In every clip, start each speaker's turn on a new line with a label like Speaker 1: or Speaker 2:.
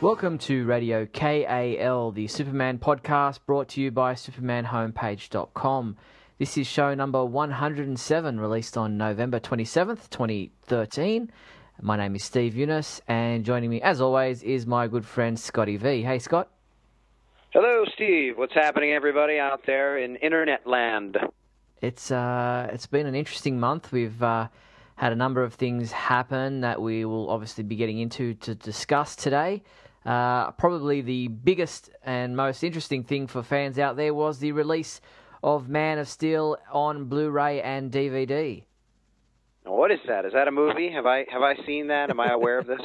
Speaker 1: Welcome to Radio KAL, the Superman podcast brought to you by supermanhomepage.com. This is show number 107, released on November 27th, 2013. My name is Steve Eunice, and joining me, as always, is my good friend Scotty V. Hey, Scott.
Speaker 2: Hello, Steve. What's happening, everybody out there in internet land?
Speaker 1: It's been an interesting month. We've had a number of things happen that we will obviously be getting into to discuss today. Probably the biggest and most interesting thing for fans out there was the release of Man of Steel on Blu-ray and DVD.
Speaker 2: What is that? Is that a movie? Have I seen that? Am I aware of this?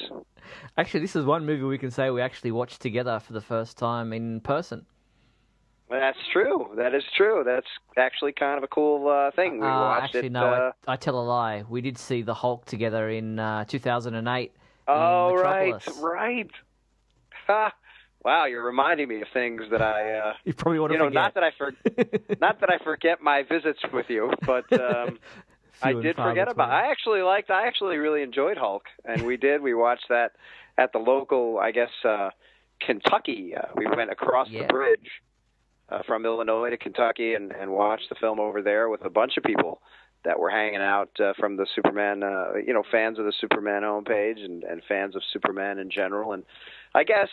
Speaker 1: Actually, this is one movie we can say we actually watched together for the first time in person.
Speaker 2: That's true. That is true. That's actually kind of a cool thing. We watched
Speaker 1: actually,
Speaker 2: it.
Speaker 1: No, I tell a lie. We did see The Hulk together in 2008.
Speaker 2: Oh,
Speaker 1: in
Speaker 2: right. Ha! Wow, you're reminding me of things that I.
Speaker 1: You probably want to forget.
Speaker 2: Not that I forget my visits with you, but I did forget about. I actually really enjoyed Hulk, and we watched that at the local, I guess, Kentucky. We went across the bridge. From Illinois to Kentucky and watched the film over there with a bunch of people that were hanging out from the Superman, fans of the Superman homepage and fans of Superman in general. And I guess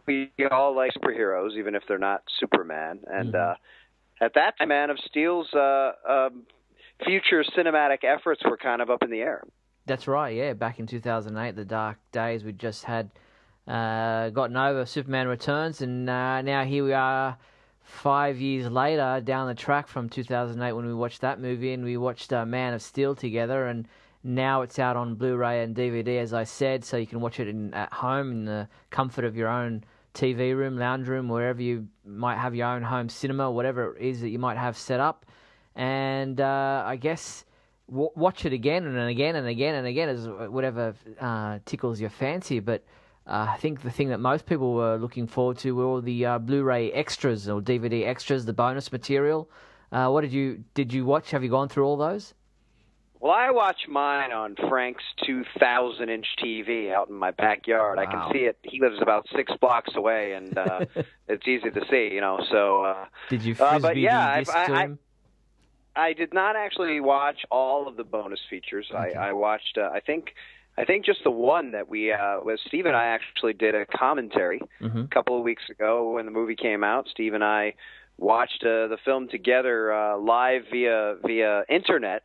Speaker 2: we all like superheroes, even if they're not Superman. And at that time, Man of Steel's future cinematic efforts were kind of up in the air.
Speaker 1: That's right, yeah. Back in 2008, the dark days, we just had gotten over Superman Returns, and now here we are 5 years later, down the track from 2008 when we watched that movie, and we watched Man of Steel together, and now it's out on Blu-ray and DVD, as I said, so you can watch it at home in the comfort of your own TV room, lounge room, wherever you might have your own home cinema, whatever it is that you might have set up. And I guess watch it again and again and again and again, as whatever tickles your fancy, but I think the thing that most people were looking forward to were all the Blu-ray extras or DVD extras, the bonus material. What did you watch? Have you gone through all those?
Speaker 2: Well, I watch mine on Frank's 2,000-inch TV out in my backyard.
Speaker 1: Wow.
Speaker 2: I can see it. He lives about 6 blocks away, and it's easy to see, So,
Speaker 1: did you frisbee the disc to him?
Speaker 2: I did not actually watch all of the bonus features. Okay. I watched, I think just the one that Steve and I actually did a commentary a couple of weeks ago when the movie came out. Steve and I watched the film together live via internet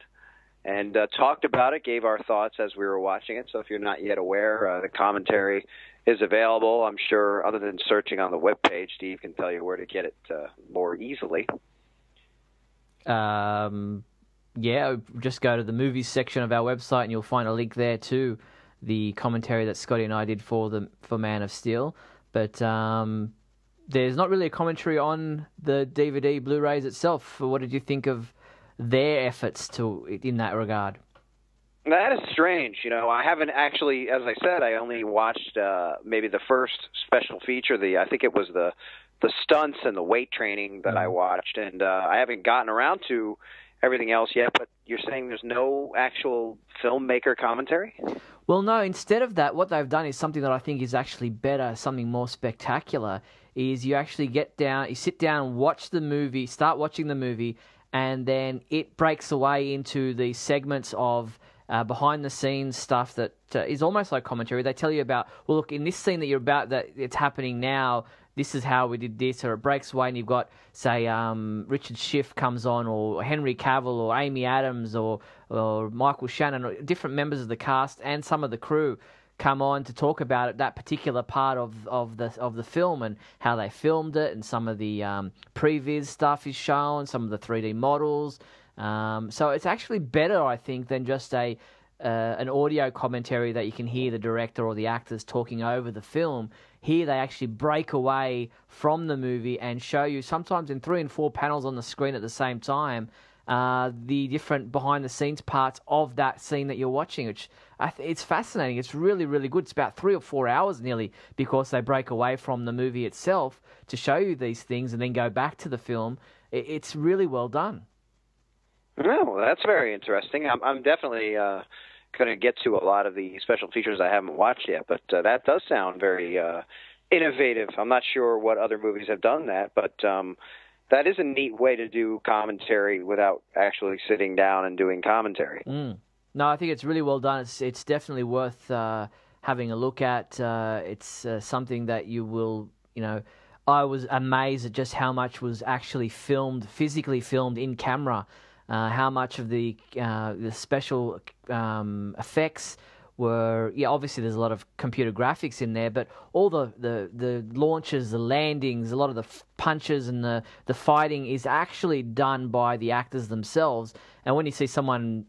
Speaker 2: and talked about it, gave our thoughts as we were watching it. So if you're not yet aware, the commentary is available. I'm sure other than searching on the webpage, Steve can tell you where to get it more easily.
Speaker 1: Yeah, just go to the movies section of our website and you'll find a link there to the commentary that Scotty and I did for Man of Steel. But there's not really a commentary on the DVD Blu-rays itself. What did you think of their efforts in that regard?
Speaker 2: That is strange. I haven't actually, as I said, I only watched maybe the first special feature. I think it was the stunts and the weight training that I watched, and I haven't gotten around to everything else yet, but you're saying there's no actual filmmaker commentary?
Speaker 1: Well, no. Instead of that, what they've done is something that I think is actually better, something more spectacular, is you actually sit down, watch the movie, start watching the movie, and then it breaks away into the segments of behind-the-scenes stuff that is almost like commentary. They tell you about, well, look, in this scene that it's happening now, this is how we did this, or it breaks away and you've got, say, Richard Schiff comes on, or Henry Cavill, or Amy Adams, or Michael Shannon, or different members of the cast and some of the crew come on to talk about it, that particular part of the film and how they filmed it, and some of the previs stuff is shown, some of the 3D models. So it's actually better, I think, than just an audio commentary that you can hear the director or the actors talking over the film. Here they actually break away from the movie and show you, sometimes in 3 and 4 panels on the screen at the same time, the different behind-the-scenes parts of that scene that you're watching, which it's fascinating. It's really, really good. It's about 3 or 4 hours nearly, because they break away from the movie itself to show you these things and then go back to the film. It's really well done.
Speaker 2: Oh, that's very interesting. I'm definitely going to get to a lot of the special features I haven't watched yet, but that does sound very innovative. I'm not sure what other movies have done that, but that is a neat way to do commentary without actually sitting down and doing commentary.
Speaker 1: No, I think it's really well done. It's definitely worth having a look at. It's something that you will, I was amazed at just how much was actually filmed, physically filmed in camera, how much of the special effects were, obviously there's a lot of computer graphics in there, but all the launches, the landings, a lot of the punches and the fighting is actually done by the actors themselves. And when you see someone,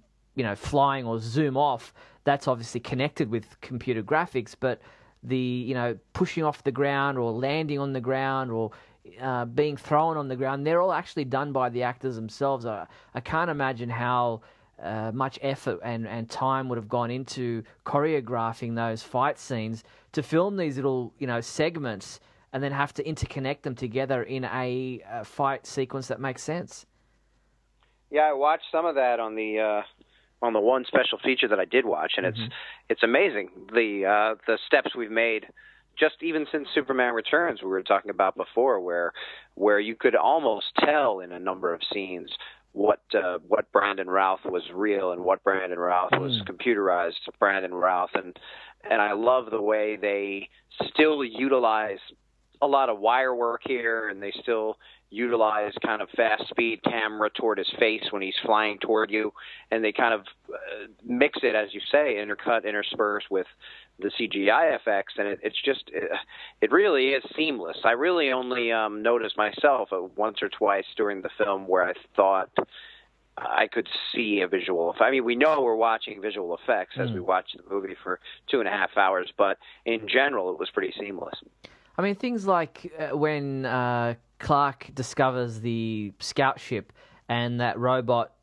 Speaker 1: flying or zoom off, that's obviously connected with computer graphics, but the, pushing off the ground or landing on the ground or being thrown on the ground, they're all actually done by the actors themselves. I can't imagine how much effort and time would have gone into choreographing those fight scenes to film these little, segments and then have to interconnect them together in a fight sequence that makes sense.
Speaker 2: Yeah, I watched some of that on the one special feature that I did watch, and it's amazing the steps we've made just even since Superman Returns, we were talking about before, where you could almost tell in a number of scenes what Brandon Routh was real and what Brandon Routh was computerized Brandon Routh, and I love the way they still utilize a lot of wire work here, and they still utilize kind of fast speed camera toward his face when he's flying toward you, and they kind of mix it, as you say, intersperse with the CGI effects, and it really is seamless. I really only noticed myself once or twice during the film where I thought I could see a visual effect. I mean, we know we're watching visual effects as we watch the movie for 2.5 hours, but in general, it was pretty seamless.
Speaker 1: I mean, things like when Clark discovers the scout ship and that robot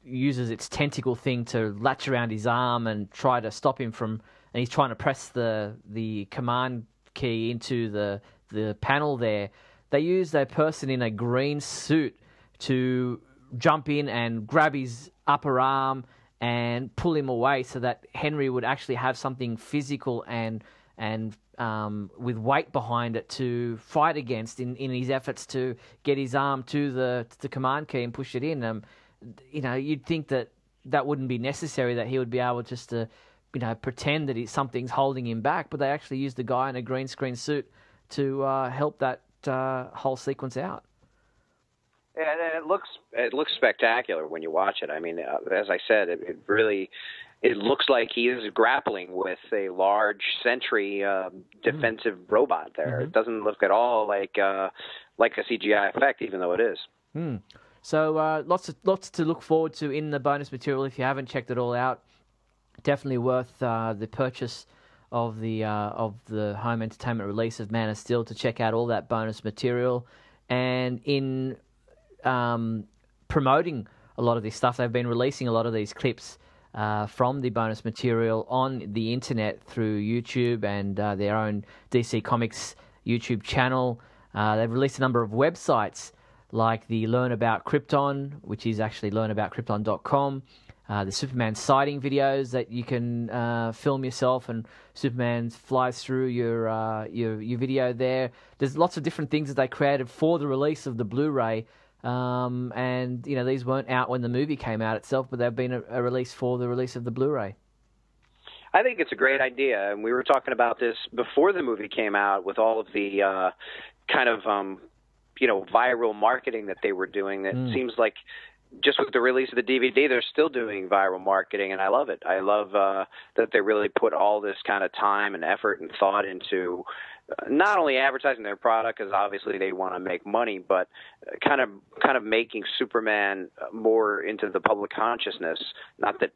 Speaker 1: uses its tentacle thing to latch around his arm and try to stop him from, and he's trying to press the command key into the panel there. They used a person in a green suit to jump in and grab his upper arm and pull him away so that Henry would actually have something physical and with weight behind it to fight against in his efforts to get his arm to the command key and push it in. You'd think that wouldn't be necessary, that he would be able just to, pretend that something's holding him back, but they actually used the guy in a green screen suit to help that whole sequence out.
Speaker 2: Yeah, and it looks spectacular when you watch it. I mean, as I said, it looks like he is grappling with a large Sentry defensive robot there. It doesn't look at all like a CGI effect, even though it is.
Speaker 1: So lots to look forward to in the bonus material. If you haven't checked it all out, definitely worth the purchase of the home entertainment release of Man of Steel to check out all that bonus material. And in promoting a lot of this stuff, they've been releasing a lot of these clips from the bonus material on the internet through YouTube and their own DC Comics YouTube channel. They've released a number of websites like the Learn About Krypton, which is actually learnaboutkrypton.com. The Superman sighting videos that you can film yourself, and Superman flies through your video there. There's lots of different things that they created for the release of the Blu-ray. And these weren't out when the movie came out itself, but they've been a release for the release of the Blu-ray.
Speaker 2: I think it's a great idea, and we were talking about this before the movie came out with all of the viral marketing that they were doing. That seems like just with the release of the DVD, they're still doing viral marketing, and I love it. I love that they really put all this kind of time and effort and thought into not only advertising their product, because obviously they want to make money, but kind of making Superman more into the public consciousness. Not that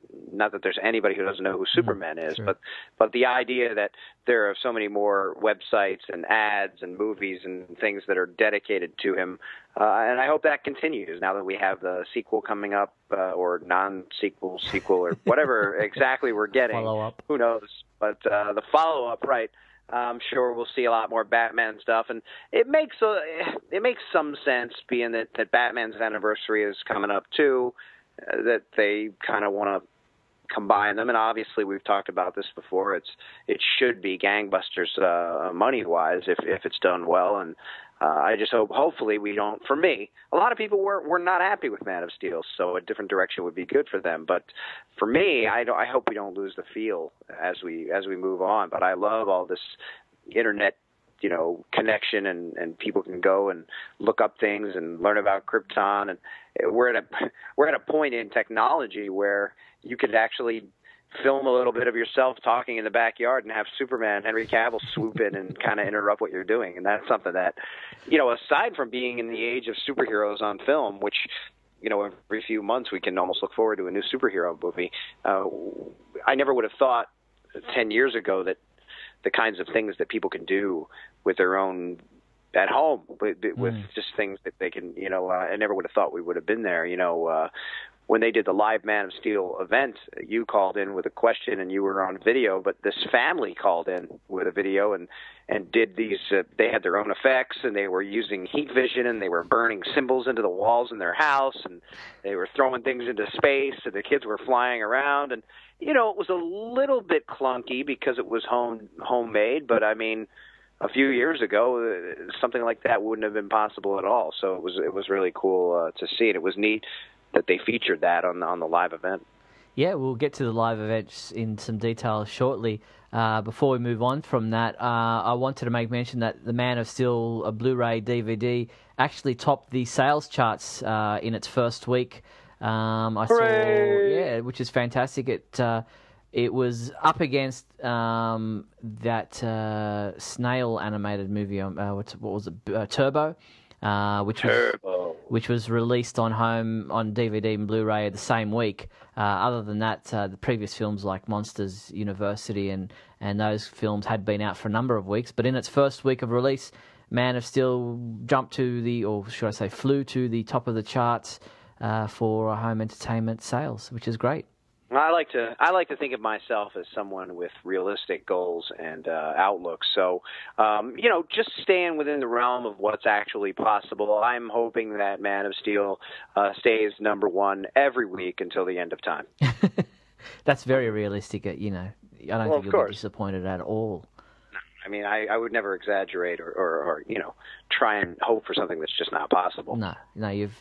Speaker 2: there's anybody who doesn't know who Superman is,
Speaker 1: sure.
Speaker 2: but the idea that there are so many more websites and ads and movies and things that are dedicated to him. And I hope that continues now that we have the sequel coming up, or non-sequel, sequel, or whatever exactly we're getting.
Speaker 1: Follow-up.
Speaker 2: Who knows? But the follow-up, right? I'm sure we'll see a lot more Batman stuff, and it makes some sense, being that Batman's anniversary is coming up too, that they kind of want to combine them, and obviously we've talked about this before. It should be gangbusters money-wise if it's done well, and I just hopefully we don't. For me, a lot of people were not happy with Man of Steel, so a different direction would be good for them. But for me, I hope we don't lose the feel as we move on. But I love all this internet, connection, and people can go and look up things and learn about Krypton, and we're at a point in technology where you could actually film a little bit of yourself talking in the backyard and have Superman, Henry Cavill, swoop in and kind of interrupt what you're doing. And that's something that, aside from being in the age of superheroes on film, which, every few months we can almost look forward to a new superhero movie, I never would have thought 10 years ago that the kinds of things that people can do with their own at home with just things that they can, I never would have thought we would have been there, when they did the live Man of Steel event, you called in with a question and you were on video, but this family called in with a video and did these, they had their own effects, and they were using heat vision, and they were burning symbols into the walls in their house, and they were throwing things into space, and the kids were flying around, and, it was a little bit clunky because it was homemade, but I mean, a few years ago, something like that wouldn't have been possible at all. So it was really cool to see it. It was neat that they featured that on the live event.
Speaker 1: Yeah, we'll get to the live events in some detail shortly. Before we move on from that, I wanted to make mention that the Man of Steel Blu-ray DVD actually topped the sales charts in its first week.
Speaker 2: Hooray!
Speaker 1: Which is fantastic. It was up against that snail animated movie. What was it? Turbo. Which was released on DVD and Blu-ray the same week. Other than that, the previous films like Monsters University and those films had been out for a number of weeks. But in its first week of release, Man of Steel flew to the top of the charts for home entertainment sales, which is great.
Speaker 2: I like to think of myself as someone with realistic goals and outlooks. So, just staying within the realm of what's actually possible. I'm hoping that Man of Steel stays number one every week until the end of time.
Speaker 1: That's very realistic. I don't think you'll be disappointed at all.
Speaker 2: No, I mean, I would never exaggerate or try and hope for something that's just not possible.
Speaker 1: No,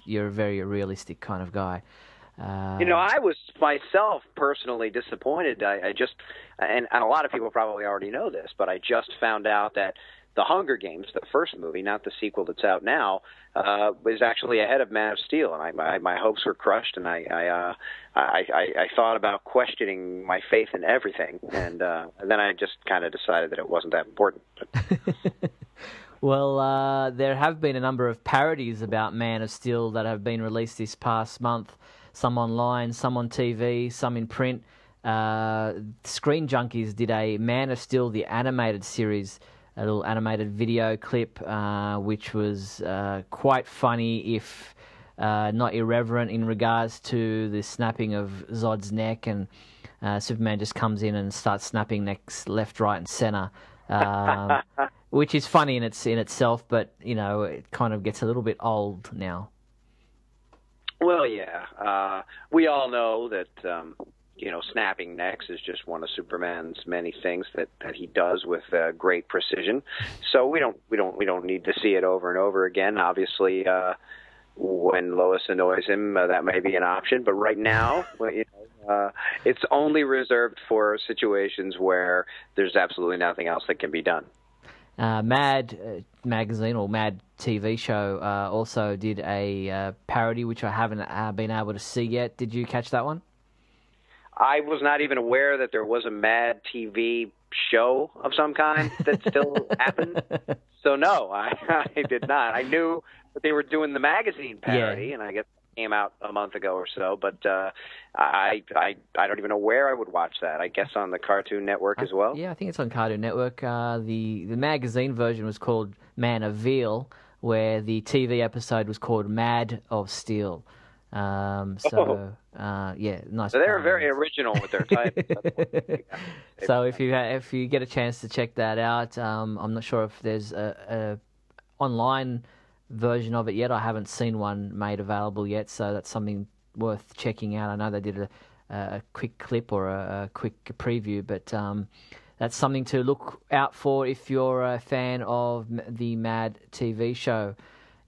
Speaker 1: you're a very realistic kind of guy.
Speaker 2: I was myself personally disappointed. I just, and a lot of people probably already know this, but I just found out that The Hunger Games, the first movie, not the sequel that's out now, was actually ahead of Man of Steel, and my hopes were crushed, and I thought about questioning my faith in everything, and then I just kind of decided that it wasn't that important.
Speaker 1: Well, there have been a number of parodies about Man of Steel that have been released this past month. Some online, some on TV, some in print. Screen Junkies did a Man of Steel, the animated series, a little animated video clip, which was quite funny, if not irreverent, in regards to the snapping of Zod's neck, and Superman just comes in and starts snapping necks left, right, and center, which is funny in itself, but it kind of gets a little bit old now.
Speaker 2: Well, yeah. We all know that, snapping necks is just one of Superman's many things that he does with great precision. So we don't need to see it over and over again. Obviously, when Lois annoys him, that may be an option. But right now, it's only reserved for situations where there's absolutely nothing else that can be done.
Speaker 1: Mad magazine or Mad TV show also did a parody, which I haven't been able to see yet. Did you catch that one?
Speaker 2: I was not even aware that there was a Mad TV show of some kind that still happened. So no, I did not. I knew that they were doing the magazine parody, and I guess it came out a month ago or so. But I don't even know where I would watch that. I guess on the Cartoon Network as well.
Speaker 1: Yeah, I think it's on Cartoon Network. The magazine version was called Man of Veal, where the TV episode was called Mad of Steel. Nice.
Speaker 2: So they're very original with their title.
Speaker 1: So if you get a chance to check that out, I'm not sure if there's a online version of it yet. I haven't seen one made available yet, so that's something worth checking out. I know they did a quick clip or a quick preview, but that's something to look out for if you're a fan of the Mad TV show.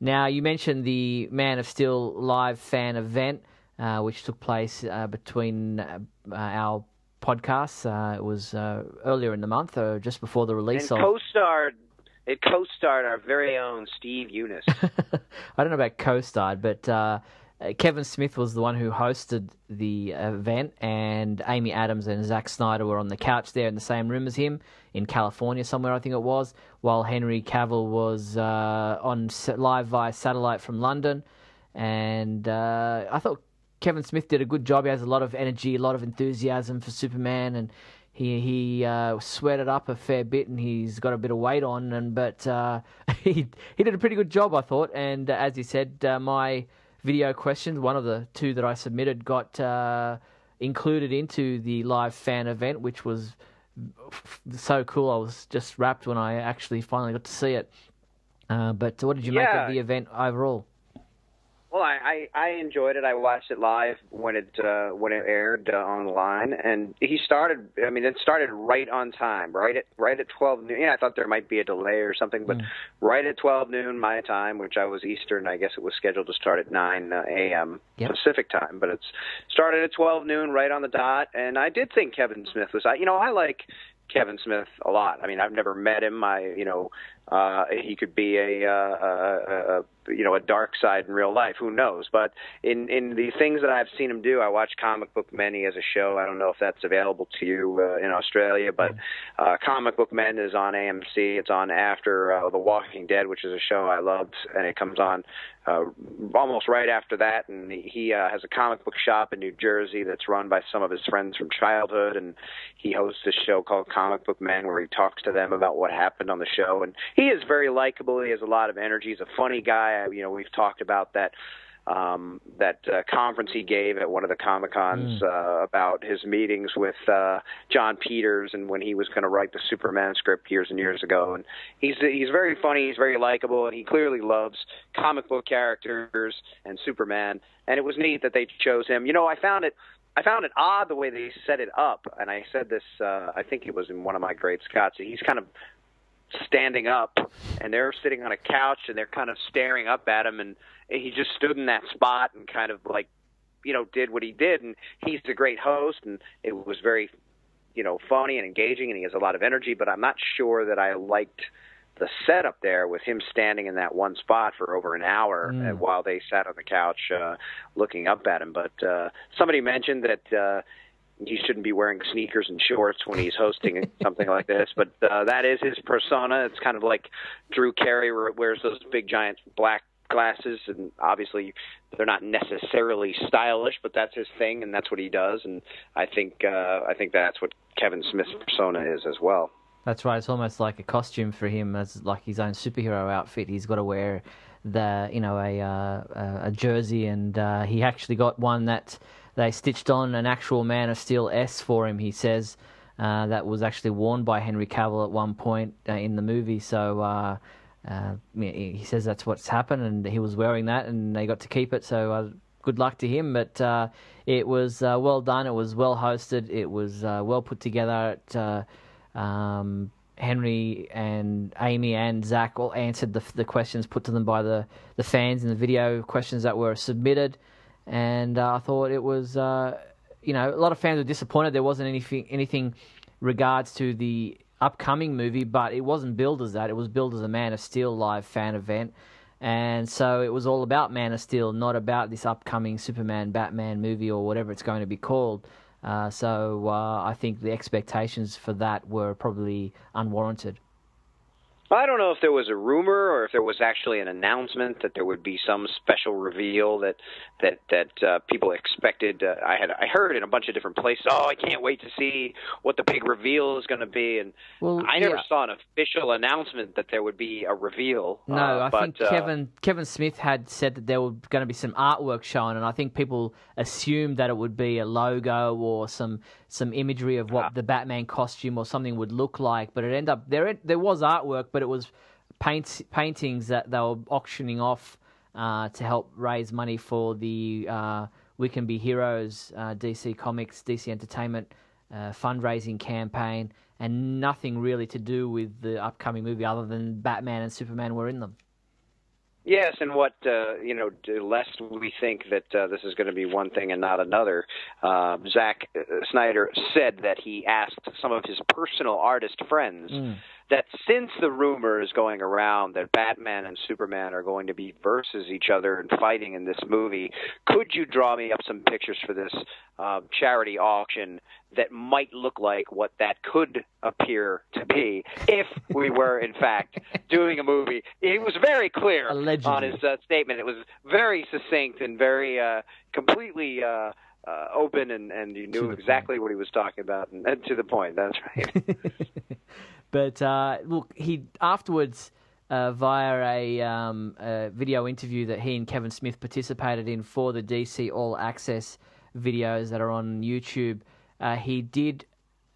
Speaker 1: Now, you mentioned the Man of Steel live fan event, which took place between our podcasts. It was earlier in the month, or just before the release
Speaker 2: and It co-starred our very own Steve Eunice.
Speaker 1: I don't know about co-starred, but Kevin Smith was the one who hosted the event, and Amy Adams and Zack Snyder were on the couch there in the same room as him in California somewhere, I think it was, while Henry Cavill was on live via satellite from London. And I thought Kevin Smith did a good job. He has a lot of energy, a lot of enthusiasm for Superman, and he sweated up a fair bit, and he's got a bit of weight on. But he did a pretty good job, I thought. And as he said, my video questions, one of the two that I submitted, got included into the live fan event, which was so cool. I was just rapt when I actually finally got to see it. But what did you make of the event overall?
Speaker 2: Well, I enjoyed it. I watched it live when it aired online, and it started right on time, right at 12 noon. Yeah, I thought there might be a delay or something, but right at 12 noon my time, which I was Eastern. I guess it was scheduled to start at 9 a.m. Pacific time, but it's started at 12 noon, right on the dot. And I did think Kevin Smith was. I like Kevin Smith a lot. I mean, I've never met him. He could be a dark side in real life. Who knows? But in the things that I've seen him do, I watch Comic Book Men. He has a show. I don't know if that's available to you in Australia, but Comic Book Men is on AMC. It's on after The Walking Dead, which is a show I loved, and it comes on almost right after that. And he has a comic book shop in New Jersey that's run by some of his friends from childhood, and he hosts a show called Comic Book Men where he talks to them about what happened on the show. And he is very likable. He has a lot of energy. He's a funny guy. We've talked about that conference he gave at one of the Comic-Cons about his meetings with John Peters and when he was going to write the Superman script years and years ago. And he's very funny, he's very likable, and he clearly loves comic book characters and Superman. And it was neat that they chose him. I found it odd the way they set it up, and I said this, I think it was in one of my Great Scots. He's kind of standing up, and they're sitting on a couch, and they're kind of staring up at him, and he just stood in that spot and kind of did what he did. And he's a great host, and it was very, funny and engaging, and he has a lot of energy, but I'm not sure that I liked the setup there with him standing in that one spot for over an hour while they sat on the couch looking up at him. But somebody mentioned that he shouldn't be wearing sneakers and shorts when he's hosting something like this, but that is his persona. It's kind of like Drew Carey wears those big giant black glasses, and obviously they're not necessarily stylish, but that's his thing, and that's what he does. And I think that's what Kevin Smith's persona is as well.
Speaker 1: That's right. It's almost like a costume for him, as like his own superhero outfit. He's got to wear a jersey, and he actually got one that they stitched on an actual Man of Steel S for him. He says that was actually worn by Henry Cavill at one point in the movie. So he says that's what's happened, and he was wearing that, and they got to keep it. So good luck to him. But it was well done. It was well hosted. It was well put together. Henry and Amy and Zach all answered the questions put to them by the fans in the video questions that were submitted. And I thought it was, a lot of fans were disappointed there wasn't anything regards to the upcoming movie, but it wasn't billed as that. It was billed as a Man of Steel live fan event. And so it was all about Man of Steel, not about this upcoming Superman, Batman movie or whatever it's going to be called. So I think the expectations for that were probably unwarranted.
Speaker 2: I don't know if there was a rumor or if there was actually an announcement that there would be some special reveal that people expected. I heard in a bunch of different places, I can't wait to see what the big reveal is going to be. And I never saw an official announcement that there would be a reveal.
Speaker 1: No, I think Kevin Smith had said that there was going to be some artwork shown, and I think people assumed that it would be a logo or some imagery of what the Batman costume or something would look like. But it ended up there was artwork, but it was paintings that they were auctioning off to help raise money for the We Can Be Heroes, DC Comics, DC Entertainment fundraising campaign, and nothing really to do with the upcoming movie other than Batman and Superman were in them.
Speaker 2: Yes, and what, lest we think that this is going to be one thing and not another, Zack Snyder said that he asked some of his personal artist friends that since the rumor is going around that Batman and Superman are going to be versus each other and fighting in this movie, could you draw me up some pictures for this charity auction that might look like what that could appear to be if we were, in fact, doing a movie? He was very clear on his statement. It was very succinct and very completely open, and you knew exactly what he was talking about, and to the point. That's right.
Speaker 1: But look, he afterwards, via a video interview that he and Kevin Smith participated in for the DC All Access videos that are on YouTube, he did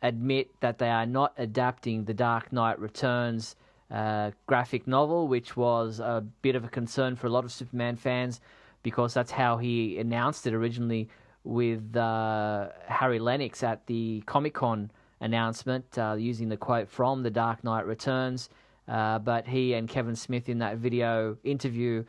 Speaker 1: admit that they are not adapting the Dark Knight Returns graphic novel, which was a bit of a concern for a lot of Superman fans because that's how he announced it originally with Harry Lennox at the Comic-Con announcement, using the quote from The Dark Knight Returns. But he and Kevin Smith in that video interview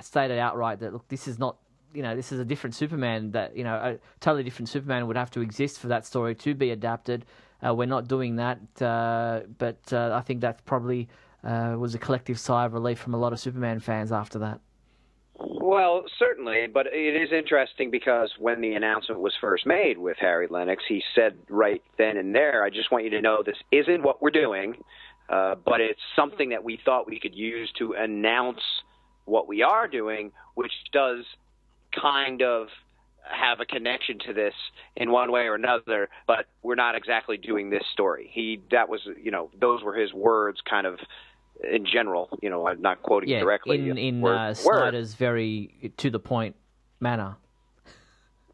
Speaker 1: stated outright that, look, this is not, this is a different Superman, that, a totally different Superman would have to exist for that story to be adapted. We're not doing that. But I think that probably was a collective sigh of relief from a lot of Superman fans after that.
Speaker 2: Well, certainly, but it is interesting because when the announcement was first made with Harry Lennox, he said right then and there, I just want you to know this isn't what we're doing, but it's something that we thought we could use to announce what we are doing, which does kind of have a connection to this in one way or another, but we're not exactly doing this story. Those were his words, kind of in general, I'm not quoting directly.
Speaker 1: In Snyder's very to-the-point manner.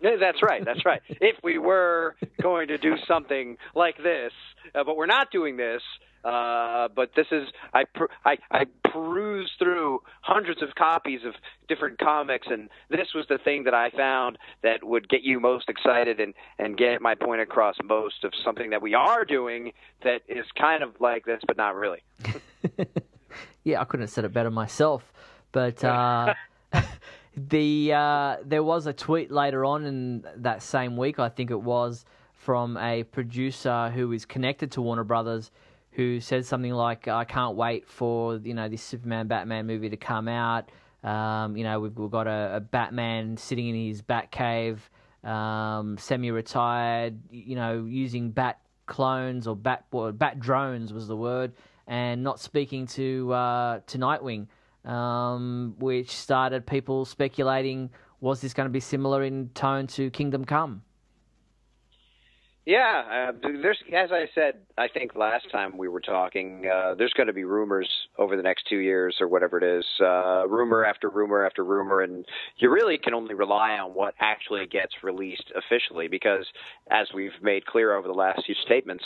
Speaker 2: That's right, that's right. If we were going to do something like this, but we're not doing this, but this is, I perused through hundreds of copies of different comics, and this was the thing that I found that would get you most excited and get my point across most of something that we are doing that is kind of like this, but not really.
Speaker 1: Yeah, I couldn't have said it better myself. But there was a tweet later on in that same week, I think it was, from a producer who is connected to Warner Brothers, who said something like, "I can't wait for this Superman Batman movie to come out. We've got a Batman sitting in his Batcave, semi-retired, using bat clones or bat drones was the word, and not speaking to Nightwing," which started people speculating, was this going to be similar in tone to Kingdom Come?
Speaker 2: Yeah, there's, as I said, I think last time we were talking, there's going to be rumors over the next 2 years or whatever it is, rumor after rumor after rumor, and you really can only rely on what actually gets released officially because, as we've made clear over the last few statements,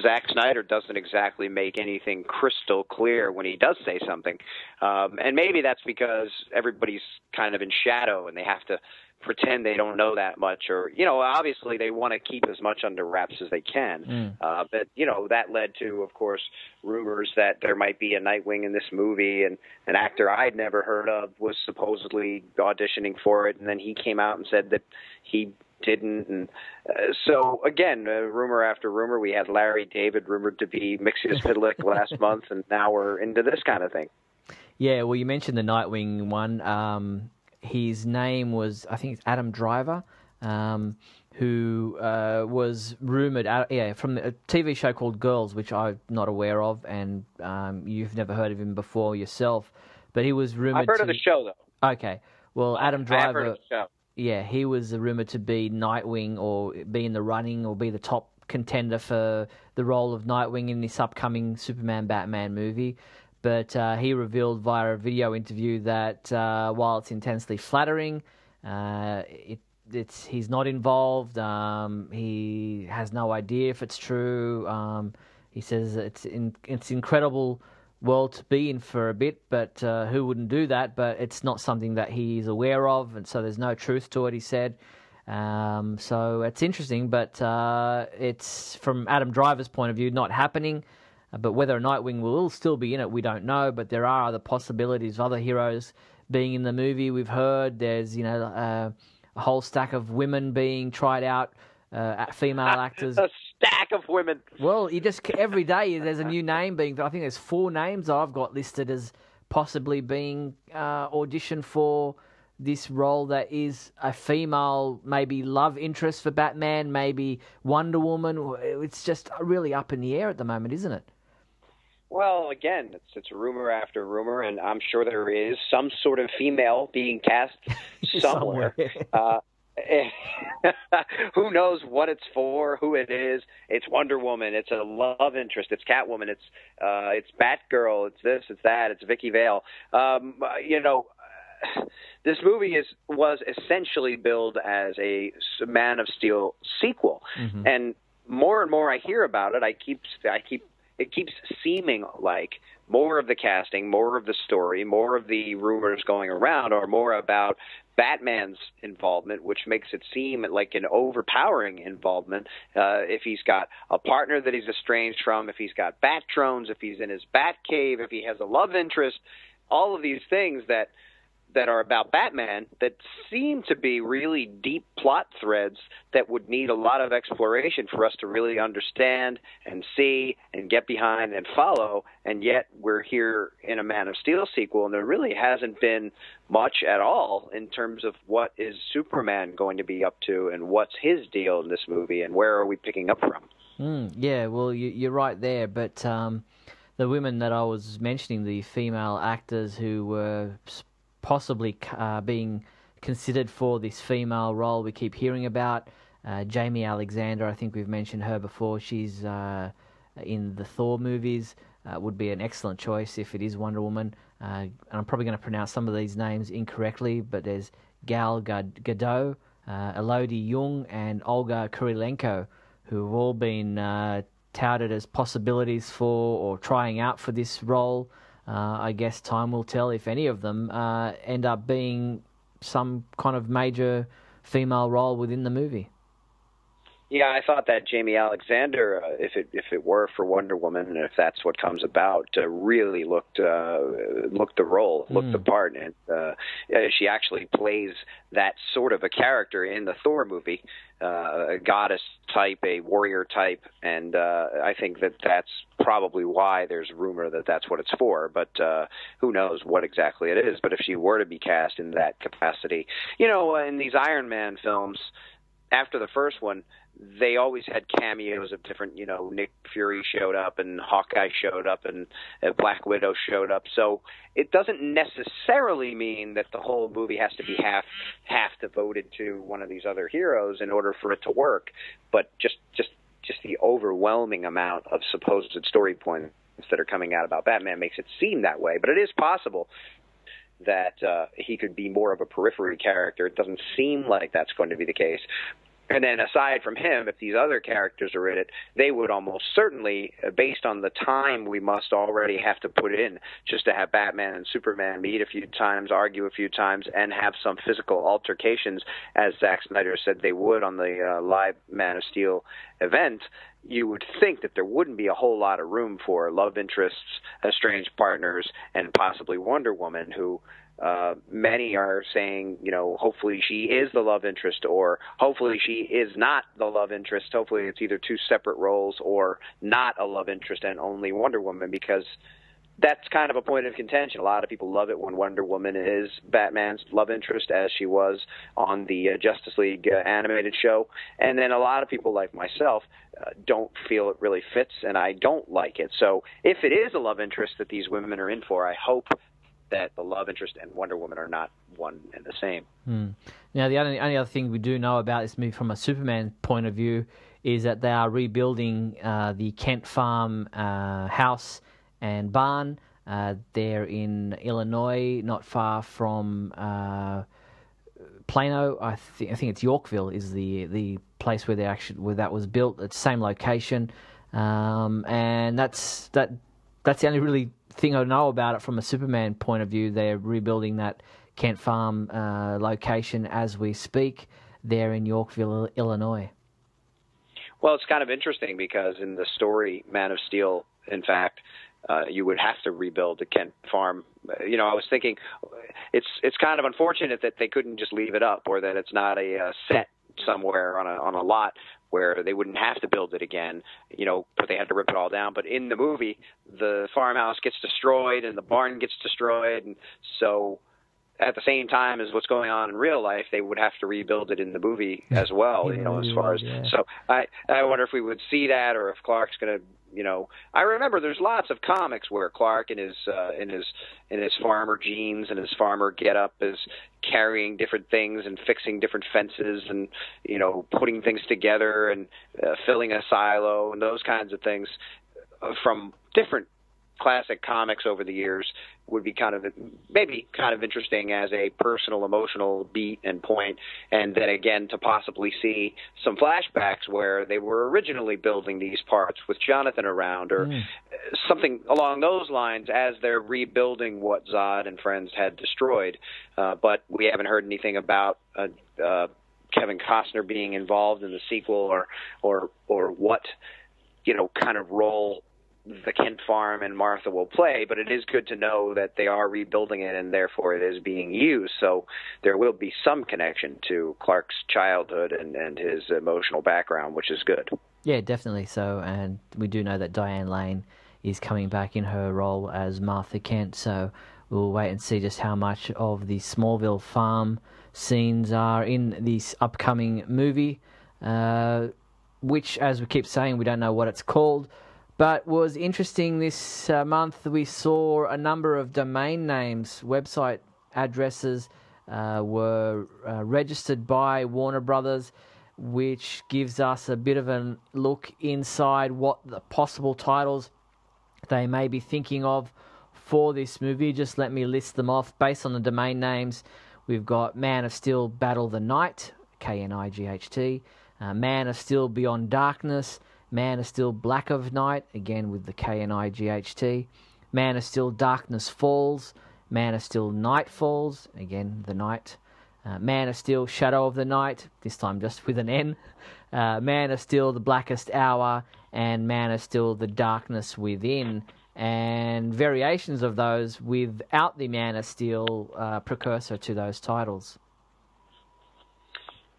Speaker 2: Zack Snyder doesn't exactly make anything crystal clear when he does say something. And maybe that's because everybody's kind of in shadow and they have to pretend they don't know that much, or, obviously they want to keep as much under wraps as they can. But, that led to, of course, rumors that there might be a Nightwing in this movie, and an actor I'd never heard of was supposedly auditioning for it, and then he came out and said that he didn't. And so, again, rumor after rumor. We had Larry David rumored to be Mxyzptlk last month, and now we're into this kind of thing.
Speaker 1: Yeah, well, you mentioned the Nightwing one. His name was, I think it's Adam Driver, who was rumoured from a TV show called Girls, which I'm not aware of, and you've never heard of him before yourself. But he was rumoured
Speaker 2: I've heard of the show, though.
Speaker 1: Okay. Well, Adam Driver...
Speaker 2: I've heard of the show.
Speaker 1: Yeah, he was rumoured to be Nightwing, or be in the running, or be the top contender for the role of Nightwing in this upcoming Superman Batman movie. But he revealed via a video interview that while it's intensely flattering, he's not involved. He has no idea if it's true. He says it's incredible world to be in for a bit, but who wouldn't do that? But it's not something that he is aware of, and so there's no truth to it, he said. So it's interesting, but it's, from Adam Driver's point of view, not happening. But whether Nightwing will still be in it, we don't know. But there are other possibilities of other heroes being in the movie. We've heard there's, a whole stack of women being tried out, female actors.
Speaker 2: A stack of women.
Speaker 1: Well, every day there's a new name being. I think there's 4 names I've got listed as possibly being auditioned for this role that is a female, maybe love interest for Batman, maybe Wonder Woman. It's just really up in the air at the moment, isn't it?
Speaker 2: Well, again, it's rumor after rumor, and I'm sure there is some sort of female being cast somewhere. Who knows what it's for, who it is? It's Wonder Woman. It's a love interest. It's Catwoman. It's Batgirl. It's this. It's that. It's Vicky Vale. This movie was essentially billed as a Man of Steel sequel, and more I hear about it. It keeps seeming like more of the casting, more of the story, more of the rumors going around are more about Batman's involvement, which makes it seem like an overpowering involvement. If he's got a partner that he's estranged from, if he's got bat drones, if he's in his bat cave, if he has a love interest, all of these things that are about Batman that seem to be really deep plot threads that would need a lot of exploration for us to really understand and see and get behind and follow. And yet we're here in a Man of Steel sequel, and there really hasn't been much at all in terms of what is Superman going to be up to and what's his deal in this movie and where are we picking up from.
Speaker 1: Yeah, well, you're right there, but the women that I was mentioning, the female actors who were possibly being considered for this female role we keep hearing about. Jamie Alexander, I think we've mentioned her before. She's in the Thor movies. Would be an excellent choice if it is Wonder Woman. And I'm probably going to pronounce some of these names incorrectly, but there's Gal Gadot, Elodie Yung, and Olga Kurilenko, who have all been touted as possibilities for or trying out for this role. I guess time will tell if any of them end up being some kind of major female role within the movie.
Speaker 2: Yeah, I thought that Jamie Alexander, if it were for Wonder Woman, and if that's what comes about, really looked the role, looked the part, and she actually plays that sort of a character in the Thor movie, a goddess type, a warrior type, and I think that's probably why there's rumor that that's what it's for. But who knows what exactly it is? But if she were to be cast in that capacity, in these Iron Man films, after the first one, they always had cameos of different, Nick Fury showed up and Hawkeye showed up and Black Widow showed up. So it doesn't necessarily mean that the whole movie has to be half devoted to one of these other heroes in order for it to work. But just the overwhelming amount of supposed story points that are coming out about Batman makes it seem that way. But it is possible that he could be more of a periphery character. It doesn't seem like that's going to be the case. And then aside from him, if these other characters are in it, they would almost certainly, based on the time we must already have to put in just to have Batman and Superman meet a few times, argue a few times, and have some physical altercations, as Zack Snyder said they would on the live Man of Steel event, you would think that there wouldn't be a whole lot of room for love interests, estranged partners, and possibly Wonder Woman, who many are saying, hopefully she is the love interest, or hopefully she is not the love interest. Hopefully it's either two separate roles or not a love interest and only Wonder Woman, because that's kind of a point of contention. A lot of people love it when Wonder Woman is Batman's love interest, as she was on the Justice League animated show. And then a lot of people, like myself, don't feel it really fits, and I don't like it. So if it is a love interest that these women are in for, I hope that the love interest and Wonder Woman are not one and the same.
Speaker 1: Now, the only other thing we do know about this movie from a Superman point of view is that they are rebuilding the Kent Farm house and barn. They're in Illinois, not far from Plano. I think it's Yorkville is the place where that was built. It's the same location, and that's the only really thing I know about it from a Superman point of view, they're rebuilding that Kent Farm location as we speak there in Yorkville, Illinois.
Speaker 2: Well, it's kind of interesting because in the story Man of Steel, in fact, you would have to rebuild the Kent Farm. I was thinking it's kind of unfortunate that they couldn't just leave it up, or that it's not a set somewhere on a lot where they wouldn't have to build it again, but they had to rip it all down. But in the movie, the farmhouse gets destroyed and the barn gets destroyed, and so at the same time as what's going on in real life, they would have to rebuild it in the movie as well. As far as so, I wonder if we would see that, or if Clark's going to. I remember there's lots of comics where Clark in his farmer jeans and his farmer getup is carrying different things and fixing different fences and putting things together and filling a silo and those kinds of things from different classic comics over the years would be maybe kind of interesting as a personal emotional beat and point, and then again to possibly see some flashbacks where they were originally building these parts with Jonathan around, or something along those lines as they're rebuilding what Zod and friends had destroyed. But we haven't heard anything about Kevin Costner being involved in the sequel, or what kind of role the Kent Farm and Martha will play, but it is good to know that they are rebuilding it and therefore it is being used. So there will be some connection to Clark's childhood and his emotional background, which is good.
Speaker 1: Yeah, definitely so. And we do know that Diane Lane is coming back in her role as Martha Kent. So we'll wait and see just how much of the Smallville farm scenes are in this upcoming movie, which, as we keep saying, we don't know what it's called. But was interesting this month. We saw a number of domain names, website addresses were registered by Warner Brothers, which gives us a bit of a look inside what the possible titles they may be thinking of for this movie. Just let me list them off based on the domain names. We've got Man of Steel Battle the Night, K-N-I-G-H-T, Man of Steel Beyond Darkness, Man of Steel Black of Night, again with the K-N-I-G-H-T. Man of Steel Darkness Falls. Man of Steel Night Falls, again the night. Man of Steel Shadow of the Night, this time just with an N. Man of Steel The Blackest Hour, and Man of Steel The Darkness Within. And variations of those without the Man of Steel precursor to those titles.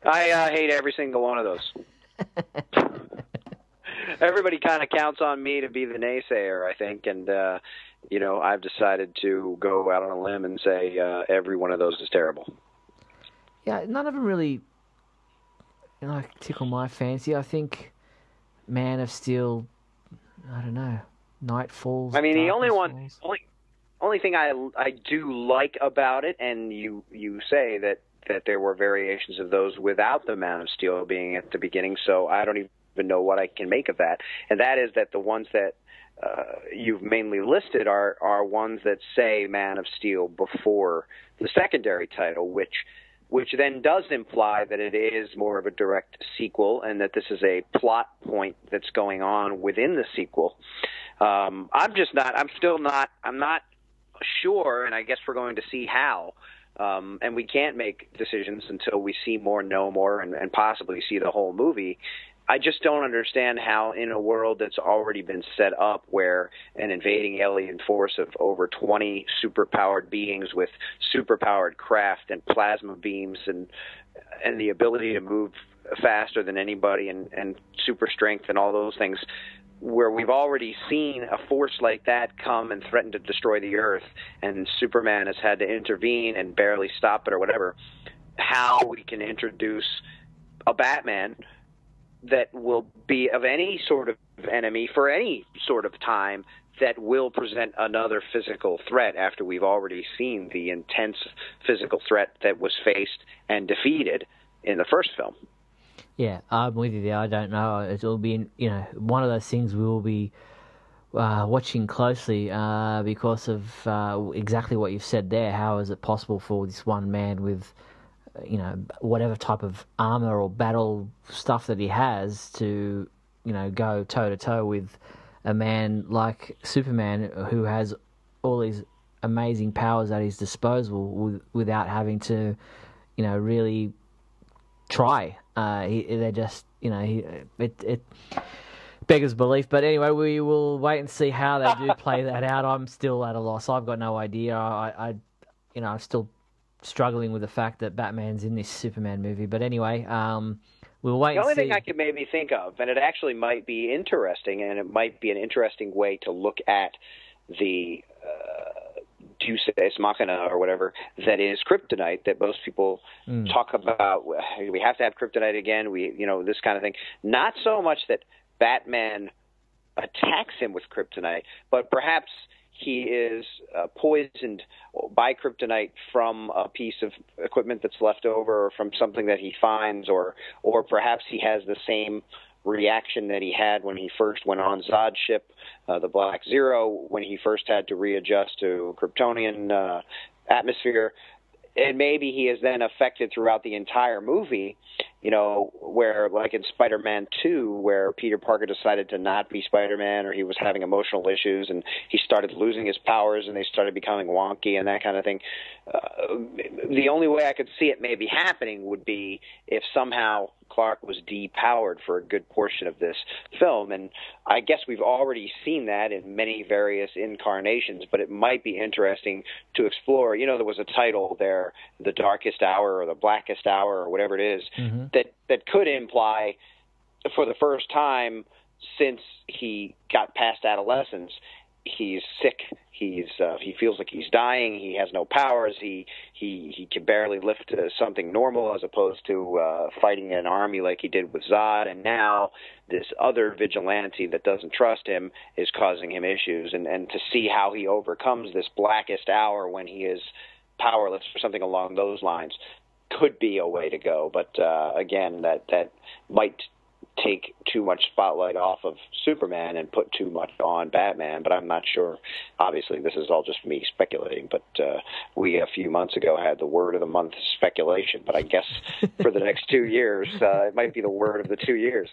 Speaker 2: I hate every single one of those. Everybody kind of counts on me to be the naysayer, I think, and I've decided to go out on a limb and say every one of those is terrible.
Speaker 1: Yeah, none of them really tickle my fancy. I think Man of Steel, I don't know, Night Falls.
Speaker 2: I mean, the only
Speaker 1: Falls.
Speaker 2: only thing I do like about it, and you say that there were variations of those without the Man of Steel being at the beginning, so I don't even know what I can make of that. And that is that the ones that you've mainly listed are ones that say Man of Steel before the secondary title, which then does imply that it is more of a direct sequel and that this is a plot point that's going on within the sequel. I'm not sure, and I guess we're going to see how. And we can't make decisions until we see more, know more, and possibly see the whole movie. I just don't understand how, in a world that's already been set up where an invading alien force of over 20 superpowered beings with superpowered craft and plasma beams and the ability to move faster than anybody and super strength and all those things, where we've already seen a force like that come and threaten to destroy the Earth, and Superman has had to intervene and barely stop it or whatever, how we can introduce a Batman that will be of any sort of enemy for any sort of time that will present another physical threat after we've already seen the intense physical threat that was faced and defeated in the first film.
Speaker 1: Yeah, I'm with you there. I don't know. It'll be, one of those things we will be watching closely because of exactly what you've said there. How is it possible for this one man with, whatever type of armor or battle stuff that he has to, go toe-to-toe with a man like Superman who has all these amazing powers at his disposal without having to, really try. They're just, it beggars belief. But anyway, we will wait and see how they do play that out. I'm still at a loss. I've got no idea. I'm still struggling with the fact that Batman's in this Superman movie. But anyway, we'll wait and see.
Speaker 2: The only thing I could maybe think of, and it actually might be interesting, and it might be an interesting way to look at the Deus Ex Machina or whatever that is kryptonite that most people talk about. We have to have kryptonite again. This kind of thing. Not so much that Batman attacks him with kryptonite, but perhaps he is poisoned by kryptonite from a piece of equipment that's left over, or from something that he finds, or perhaps he has the same reaction that he had when he first went on Zod's ship, the Black Zero, when he first had to readjust to Kryptonian atmosphere. And maybe he is then affected throughout the entire movie, where, like in Spider-Man 2, where Peter Parker decided to not be Spider-Man, or he was having emotional issues, and he started losing his powers, and they started becoming wonky and that kind of thing. The only way I could see it maybe happening would be if somehow Clark was depowered for a good portion of this film, and I guess we've already seen that in many various incarnations, but it might be interesting to explore. There was a title there, The Darkest Hour or The Blackest Hour or whatever it is, that could imply, for the first time since he got past adolescence, he's sick. He feels like he's dying. He has no powers. He can barely lift something normal, as opposed to fighting an army like he did with Zod. And now this other vigilante that doesn't trust him is causing him issues. And to see how he overcomes this blackest hour when he is powerless, or something along those lines, could be a way to go. But again, that might take too much spotlight off of Superman and put too much on Batman, but I'm not sure. Obviously, this is all just me speculating, but we a few months ago had the word of the month, speculation, but I guess for the next 2 years, it might be the word of the 2 years.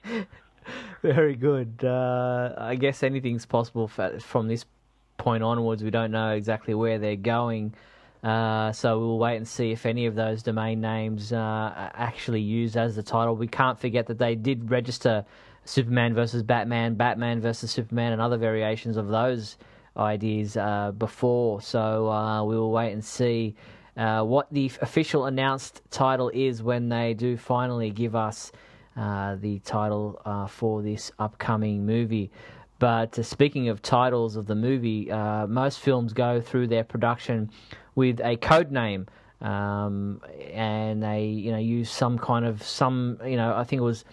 Speaker 1: Very good. I guess anything's possible from this point onwards. We don't know exactly where they're going. So we'll wait and see if any of those domain names are actually used as the title. We can't forget that they did register Superman versus Batman, Batman versus Superman, and other variations of those ideas before. So we will wait and see what the official announced title is when they do finally give us the title for this upcoming movie. But speaking of titles of the movie, most films go through their production with a code name, and they use some kind of I think it was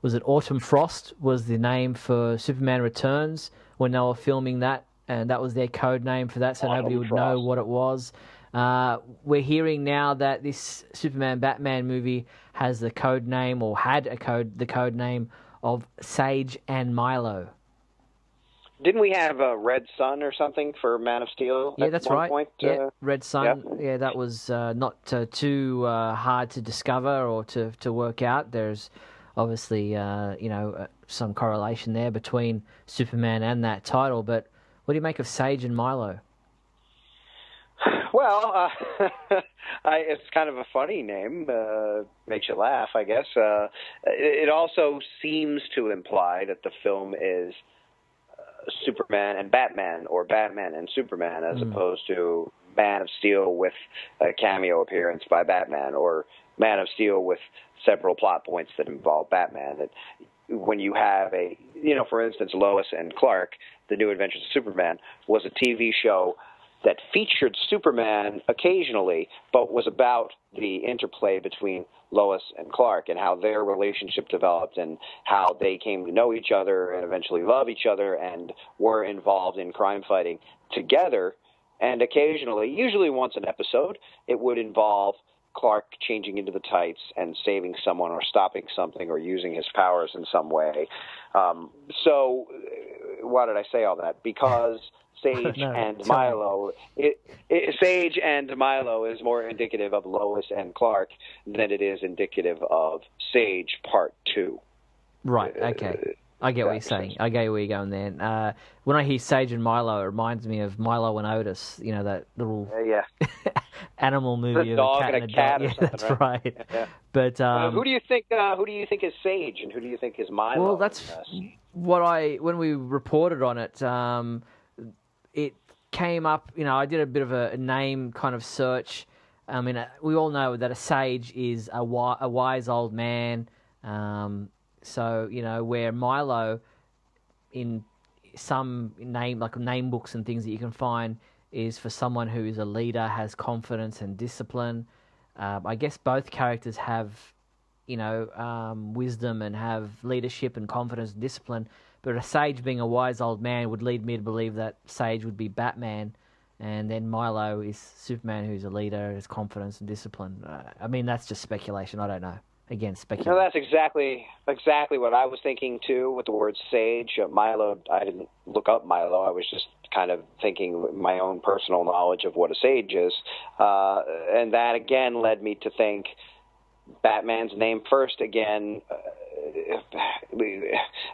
Speaker 1: it Autumn Frost was the name for Superman Returns when they were filming that, and that was their code name for that, so nobody would know what it was. We're hearing now that this Superman Batman movie has the code name, or had the code name of Sage and Milo.
Speaker 2: Didn't we have a Red Sun or something for Man of Steel?
Speaker 1: Yeah, that's right.
Speaker 2: Point?
Speaker 1: Red Sun. Yeah, that was not too hard to discover or to work out. There's obviously some correlation there between Superman and that title. But what do you make of Sage and Milo?
Speaker 2: Well, it's kind of a funny name. Makes you laugh, I guess. It also seems to imply that the film is Superman and Batman, or Batman and Superman, as opposed to Man of Steel with a cameo appearance by Batman, or Man of Steel with several plot points that involve Batman. That when you have for instance, Lois and Clark, The New Adventures of Superman, was a TV show that featured Superman occasionally, but was about the interplay between Lois and Clark and how their relationship developed and how they came to know each other and eventually love each other and were involved in crime fighting together. And occasionally, usually once an episode, it would involve Clark changing into the tights and saving someone or stopping something or using his powers in some way. So why did I say all that? Because Sage and Milo is more indicative of Lois and Clark than it is indicative of Sage Part 2.
Speaker 1: Right, okay. I get what you're saying. I get where you're going there. When I hear Sage and Milo, it reminds me of Milo and Otis. You know, that little animal movie
Speaker 2: the
Speaker 1: of
Speaker 2: dog
Speaker 1: a cat
Speaker 2: and a cat.
Speaker 1: Yeah, that's right.
Speaker 2: Yeah.
Speaker 1: But
Speaker 2: who do you think? Who do you think is Sage, and who do you think is Milo?
Speaker 1: Well, that's what when we reported on it. It came up. You know, I did a bit of a name kind of search. I mean, we all know that a sage is a wise old man. So, you know, where Milo, in some name books and things that you can find, is for someone who is a leader, has confidence and discipline. I guess both characters have, you know, wisdom and have leadership and confidence and discipline. But a sage being a wise old man would lead me to believe that Sage would be Batman. And then Milo is Superman, who's a leader, has confidence and discipline. I mean, that's just speculation. I don't know. Again, speculation.
Speaker 2: No, that's exactly what I was thinking too with the word sage. Milo, I didn't look up Milo. I was just kind of thinking my own personal knowledge of what a sage is, and that again led me to think Batman's name first again.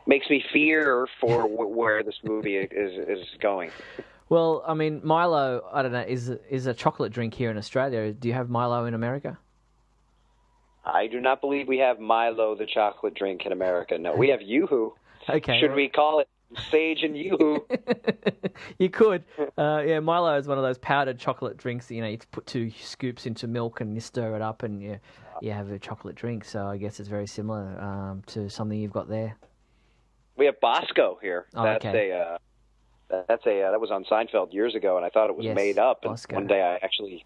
Speaker 2: Makes me fear for where this movie is going.
Speaker 1: Well, I mean, Milo, I don't know, is a chocolate drink here in Australia. Do you have Milo in America?
Speaker 2: I do not believe we have Milo, the chocolate drink, in America. No, we have Yoo-Hoo.
Speaker 1: Okay.
Speaker 2: Should we call it Sage and Yoo-Hoo?
Speaker 1: You could. Yeah, Milo is one of those powdered chocolate drinks. You know, you put 2 scoops into milk and you stir it up and you have a chocolate drink. So I guess it's very similar to something you've got there.
Speaker 2: We have Bosco here.
Speaker 1: Oh, okay.
Speaker 2: That was on Seinfeld years ago, and I thought it was made up. And
Speaker 1: Bosco.
Speaker 2: one day I actually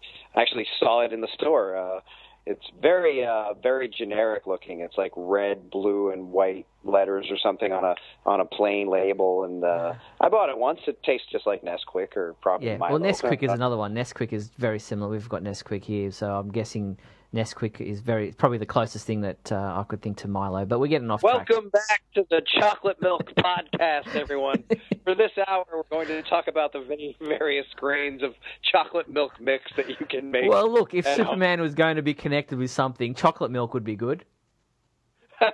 Speaker 2: saw it in the store. It's very very generic looking. It's like red, blue, and white letters or something on a plain label. And I bought it once. It tastes just like Nesquik or probably Milo.
Speaker 1: Well, Nesquik is another one. Nesquik is very similar. We've got Nesquik here, so I'm guessing Nesquik is probably the closest thing that I could think to Milo. But we're getting off track.
Speaker 2: Welcome back to the Chocolate Milk Podcast, everyone. For this hour, we're going to talk about the various grains of chocolate milk mix that you can make.
Speaker 1: Well, look, if Superman was going to be connected with something, chocolate milk would be good.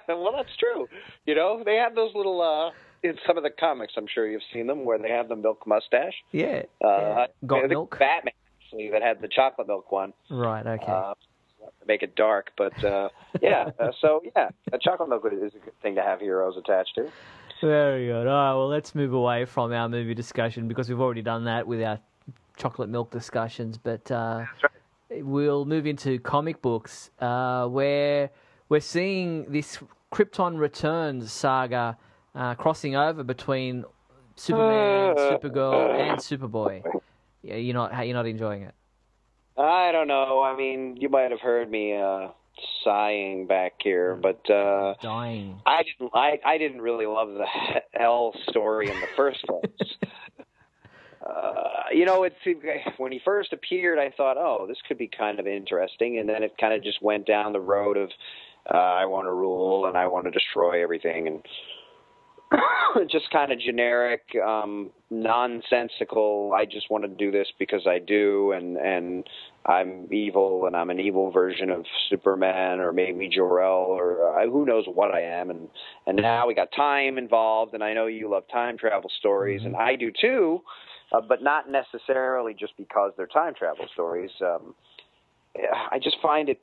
Speaker 2: Well, that's true. You know, they have those little, in some of the comics, I'm sure you've seen them, where they have the milk mustache.
Speaker 1: Yeah.
Speaker 2: Got
Speaker 1: milk?
Speaker 2: Batman, actually, that had the chocolate milk one.
Speaker 1: Right, okay.
Speaker 2: Make it dark, but a chocolate milk is a good thing to have heroes attached to.
Speaker 1: Very good. All right, well, let's move away from our movie discussion because we've already done that with our chocolate milk discussions. But
Speaker 2: That's right.
Speaker 1: We'll move into comic books where we're seeing this Krypton Returns saga crossing over between Superman, Supergirl, and Superboy. Yeah, you're not enjoying it.
Speaker 2: I don't know. I mean, you might have heard me sighing back here, but
Speaker 1: dying.
Speaker 2: I didn't really love the L story in the first place. You know, when he first appeared, I thought, oh, this could be kind of interesting, and then it kind of just went down the road of I want to rule and I want to destroy everything, and just kind of generic, nonsensical. I just want to do this because I do, and I'm evil, and I'm an evil version of Superman, or maybe Jor-El, or who knows what I am. And now we got time involved, and I know you love time travel stories, and I do too, but not necessarily just because they're time travel stories. I just find it.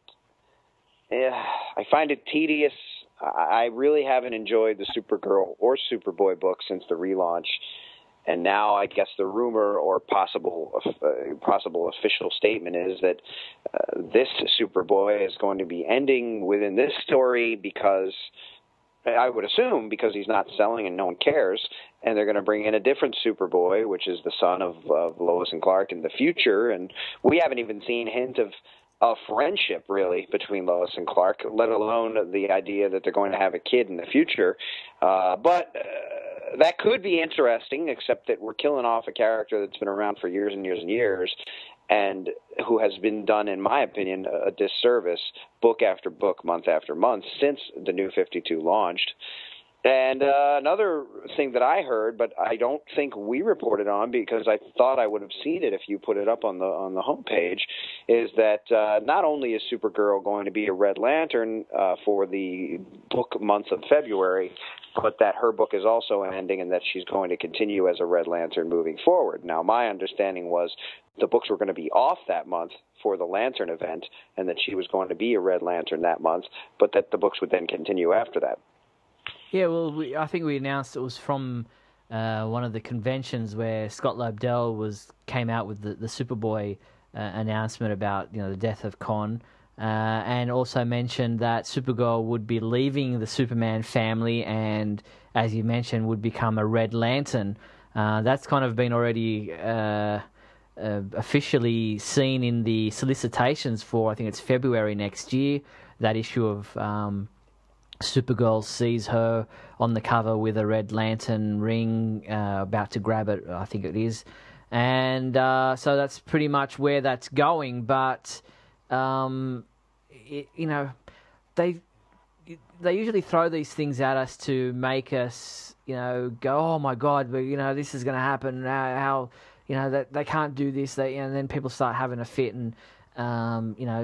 Speaker 2: I find it tedious. I really haven't enjoyed the Supergirl or Superboy book since the relaunch, and now I guess the rumor or possible official statement is that this Superboy is going to be ending within this story because I would assume because he's not selling and no one cares, and they're going to bring in a different Superboy, which is the son of Lois and Clark in the future, and we haven't even seen hint of a friendship really between Lois and Clark, let alone the idea that they're going to have a kid in the future. But that could be interesting, except that we're killing off a character that's been around for years and years and years, and who has been done, in my opinion, a disservice book after book, month after month since the New 52 launched. And another thing that I heard, but I don't think we reported on because I thought I would have seen it if you put it up on the homepage, is that not only is Supergirl going to be a Red Lantern for the book month of February, but that her book is also ending and that she's going to continue as a Red Lantern moving forward. Now, my understanding was the books were going to be off that month for the Lantern event, and that she was going to be a Red Lantern that month, but that the books would then continue after that.
Speaker 1: Yeah, well, I think we announced it was from one of the conventions where Scott Lobdell came out with the Superboy announcement about the death of Con, and also mentioned that Supergirl would be leaving the Superman family and, as you mentioned, would become a Red Lantern. That's kind of been already officially seen in the solicitations for, I think it's February next year. That issue of Supergirl sees her on the cover with a Red Lantern ring, about to grab it, I think it is. And so that's pretty much where that's going. But, they usually throw these things at us to make us, go, oh my God, but, this is going to happen. How that they can't do this. And then people start having a fit and,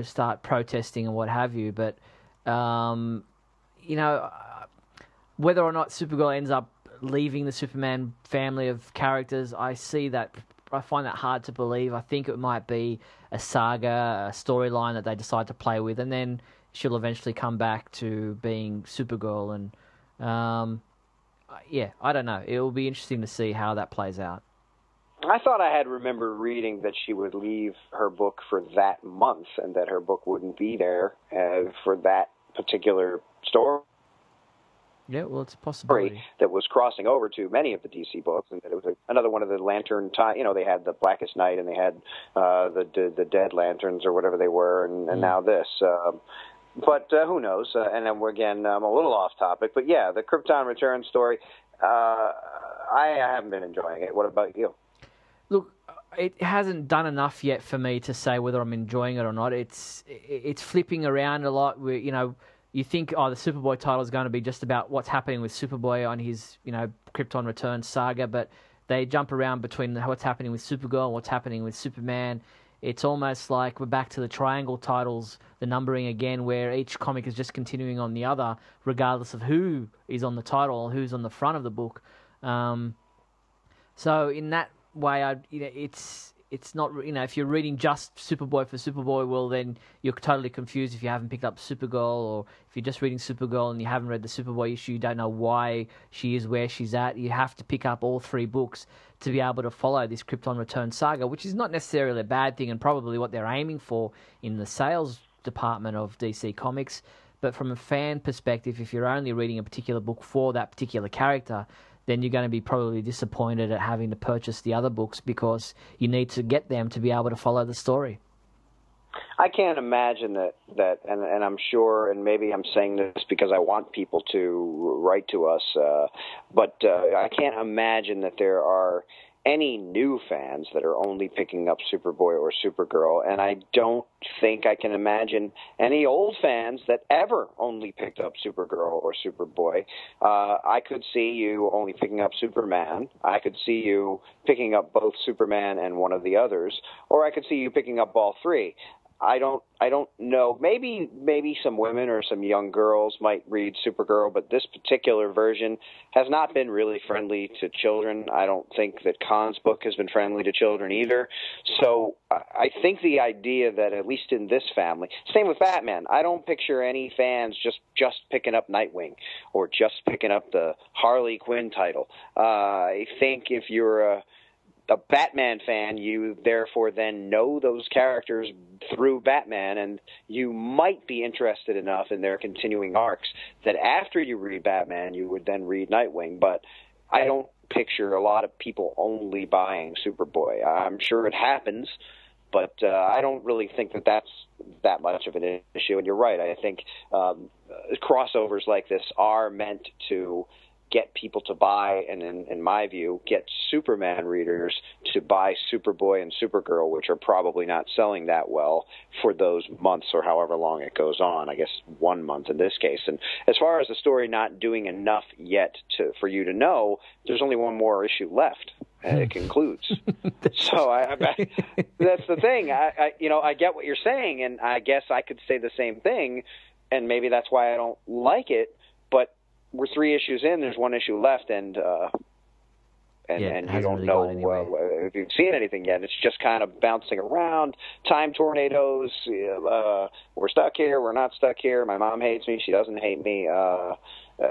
Speaker 1: start protesting and what have you. But, whether or not Supergirl ends up leaving the Superman family of characters, I find that hard to believe. I think it might be a saga, a storyline that they decide to play with, and then she'll eventually come back to being Supergirl. And I don't know. It will be interesting to see how that plays out.
Speaker 2: I thought I had remembered reading that she would leave her book for that month, and that her book wouldn't be there for that particular story.
Speaker 1: Yeah, well, it's a possibility.
Speaker 2: That was crossing over to many of the DC books, and that it was another one of the Lantern time. They had the Blackest Night, and they had the Dead Lanterns or whatever they were, and now this. But who knows? And then again, I'm a little off topic, but yeah, the Krypton Return story. I haven't been enjoying it. What about you?
Speaker 1: Look, it hasn't done enough yet for me to say whether I'm enjoying it or not. It's flipping around a lot. You think, the Superboy title is going to be just about what's happening with Superboy on his, Krypton Return saga, but they jump around between what's happening with Supergirl and what's happening with Superman. It's almost like we're back to the triangle titles, the numbering again, where each comic is just continuing on the other, regardless of who is on the title or who's on the front of the book. So in that way, it's not, if you're reading just Superboy for Superboy, well, then you're totally confused if you haven't picked up Supergirl, or if you're just reading Supergirl and you haven't read the Superboy issue, you don't know why she is where she's at. You have to pick up all three books to be able to follow this Krypton Return saga, which is not necessarily a bad thing and probably what they're aiming for in the sales department of DC Comics. But from a fan perspective, if you're only reading a particular book for that particular character, then you're going to be probably disappointed at having to purchase the other books because you need to get them to be able to follow the story.
Speaker 2: I can't imagine that and I'm sure, and maybe I'm saying this because I want people to write to us, but I can't imagine that there are any new fans that are only picking up Superboy or Supergirl, and I don't think I can imagine any old fans that ever only picked up Supergirl or Superboy. I could see you only picking up Superman. I could see you picking up both Superman and one of the others, or I could see you picking up all three. I don't know. Maybe some women or some young girls might read Supergirl, but this particular version has not been really friendly to children. I don't think that Khan's book has been friendly to children either. So I think the idea that, at least in this family, same with Batman, I don't picture any fans just picking up Nightwing or just picking up the Harley Quinn title. I think if you're a Batman fan, you therefore then know those characters through Batman, and you might be interested enough in their continuing arcs that after you read Batman, you would then read Nightwing. But I don't picture a lot of people only buying Superboy. I'm sure it happens, but I don't really think that that's that much of an issue. And you're right. I think crossovers like this are meant to get people to buy, and in my view, get Superman readers to buy Superboy and Supergirl, which are probably not selling that well for those months or however long it goes on. I guess 1 month in this case. And as far as the story not doing enough yet for you to know, there's only one more issue left, and it concludes. So that's the thing. I get what you're saying, and I guess I could say the same thing, and maybe that's why I don't like it. But we're 3 issues in. There's 1 issue left, and you don't
Speaker 1: really
Speaker 2: know if you've seen anything yet. It's just kind of bouncing around, time tornadoes. We're stuck here. We're not stuck here. My mom hates me. She doesn't hate me.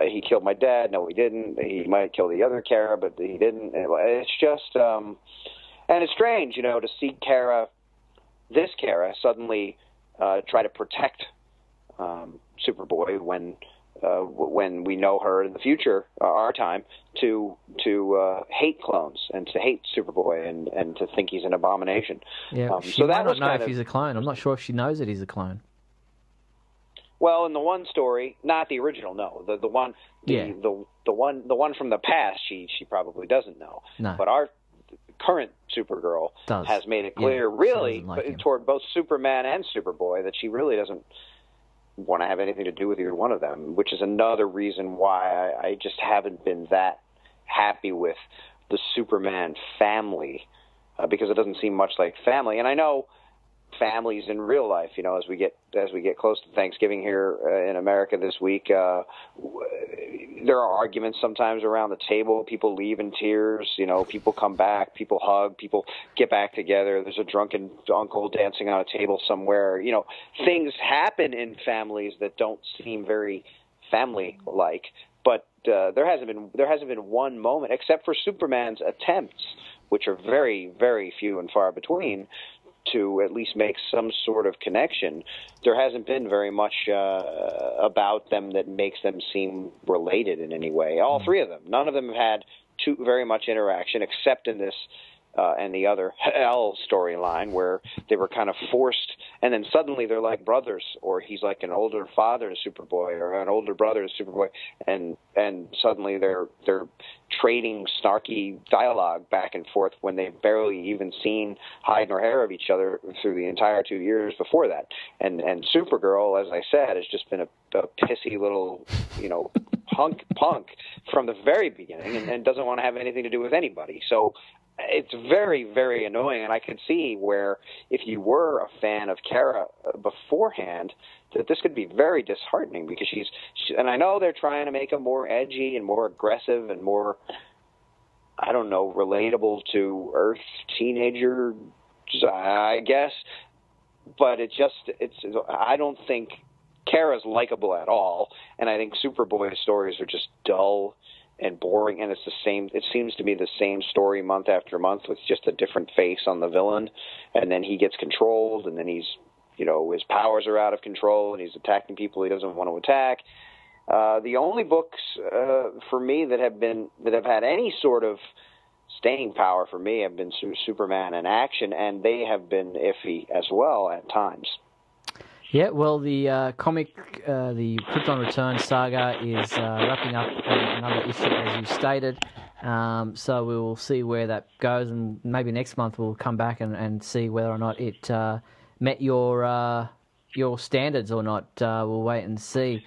Speaker 2: He killed my dad. No, he didn't. He might kill the other Kara, but he didn't. It's just, and it's strange, to see this Kara, suddenly try to protect Superboy when we know her in the future, our time, to hate clones and to hate Superboy and to think he's an abomination.
Speaker 1: Yeah, she might not know if he's a clone. I'm not sure if she knows that he's a clone.
Speaker 2: Well, in the one story, not the original, no. The one from the past, she probably doesn't know.
Speaker 1: No.
Speaker 2: But our current Supergirl has made it clear, really, toward both Superman and Superboy, that she really doesn't want to have anything to do with either one of them, which is another reason why I just haven't been that happy with the Superman family, because it doesn't seem much like family. And I know families in real life, as we get close to Thanksgiving here in America this week, there are arguments sometimes around the table. People leave in tears. People come back. People hug. People get back together. There's a drunken uncle dancing on a table somewhere. Things happen in families that don't seem very family-like. But there hasn't been one moment, except for Superman's attempts, which are very, very few and far between, to at least make some sort of connection. There hasn't been very much about them that makes them seem related in any way. All 3 of them. None of them have had very much interaction, except in this and the other KAL storyline, where they were kind of forced, and then suddenly they're like brothers, or he's like an older father to Superboy, or an older brother to Superboy, and suddenly they're trading snarky dialogue back and forth when they've barely even seen hide nor hair of each other through the entire 2 years before that. And Supergirl, as I said, has just been a pissy little, punk from the very beginning, and doesn't want to have anything to do with anybody. So it's very, very annoying, and I could see where if you were a fan of Kara beforehand, that this could be very disheartening, because and I know they're trying to make her more edgy and more aggressive and more, I don't know, relatable to Earth teenager, I guess, but I don't think Kara's likable at all, and I think Superboy's stories are just dull and boring, and it seems to be the same story month after month with just a different face on the villain, and then he gets controlled, and then his powers are out of control, and he's attacking people he doesn't want to attack. The only books for me that have had any sort of staying power for me have been Superman and Action, and they have been iffy as well at times.
Speaker 1: Yeah, well, the comic, the Krypton Return saga is wrapping up another issue, as you stated. So we will see where that goes, and maybe next month we'll come back and see whether or not it met your standards or not. We'll wait and see.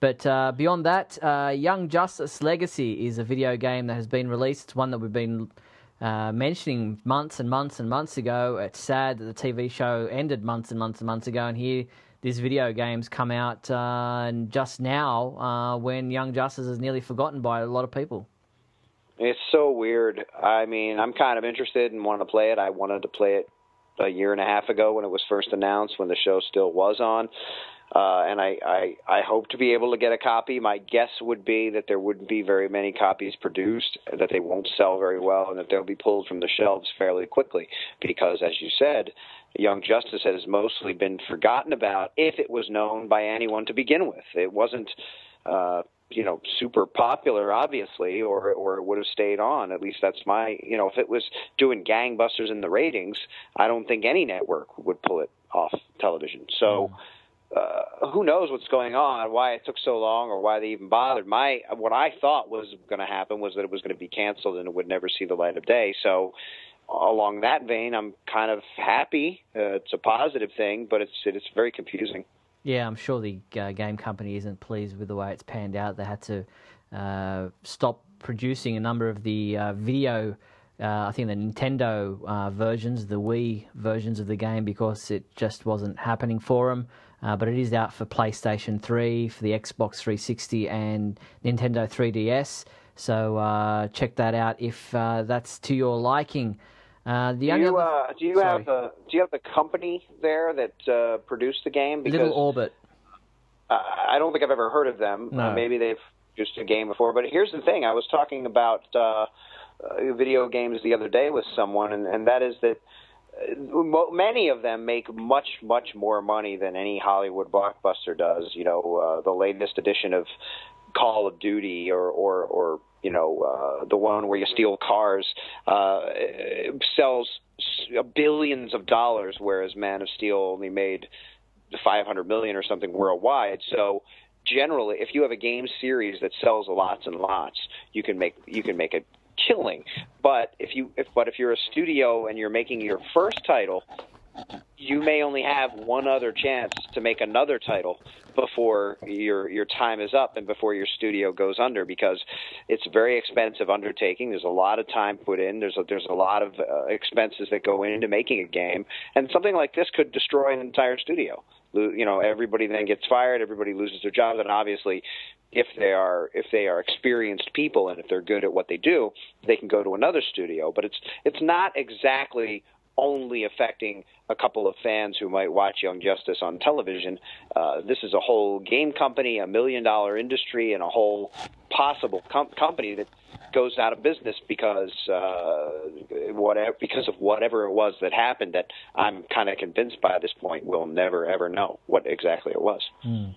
Speaker 1: But beyond that, Young Justice Legacy is a video game that has been released. It's one that we've been mentioning months and months and months ago. It's sad that the TV show ended months and months and months ago, and here this video game's come out just now when Young Justice is nearly forgotten by a lot of people.
Speaker 2: It's so weird. I mean, I'm kind of interested and want to play it. I wanted to play it a year and a half ago when it was first announced, when the show still was on. And I hope to be able to get a copy. My guess would be that there wouldn't be very many copies produced, that they won't sell very well, and that they'll be pulled from the shelves fairly quickly because, as you said, Young Justice has mostly been forgotten about if it was known by anyone to begin with. It wasn't super popular, obviously, or it would have stayed on. At least that's my, if it was doing gangbusters in the ratings, I don't think any network would pull it off television. So who knows what's going on, why it took so long, or why they even bothered. What I thought was going to happen was that it was going to be canceled and it would never see the light of day. So along that vein, I'm kind of happy. It's a positive thing, but it's very confusing.
Speaker 1: Yeah, I'm sure the game company isn't pleased with the way it's panned out. They had to stop producing a number of the video I think the Nintendo versions, the Wii versions of the game, because it just wasn't happening for them. But it is out for PlayStation 3, for the Xbox 360 and Nintendo 3DS. So check that out if that's to your liking.
Speaker 2: Do you have the company there that produced the game? Because
Speaker 1: Little Orbit.
Speaker 2: I don't think I've ever heard of them.
Speaker 1: No.
Speaker 2: Maybe they've produced a game before. But here's the thing: I was talking about video games the other day with someone, and that is that many of them make much, much more money than any Hollywood blockbuster does. You know, the latest edition of Call of Duty or the one where you steal cars sells billions of dollars, whereas Man of Steel only made $500 million or something worldwide. So generally, if you have a game series that sells lots and lots, you can make a killing. But if you're a studio and you're making your first title, you may only have one other chance to make another title before your time is up and before your studio goes under, because it's a very expensive undertaking. There's a lot of time put in. There's a lot of expenses that go into making a game, and something like this could destroy an entire studio. You know, everybody then gets fired. Everybody loses their jobs, and obviously, if they are experienced people and if they're good at what they do, they can go to another studio. But it's not exactly only affecting a couple of fans who might watch Young Justice on television. This is a whole game company, $1 million industry, and a whole possible company that goes out of business because of whatever it was that happened, that I'm kind of convinced by this point we'll never, ever know what exactly it was.
Speaker 1: Mm.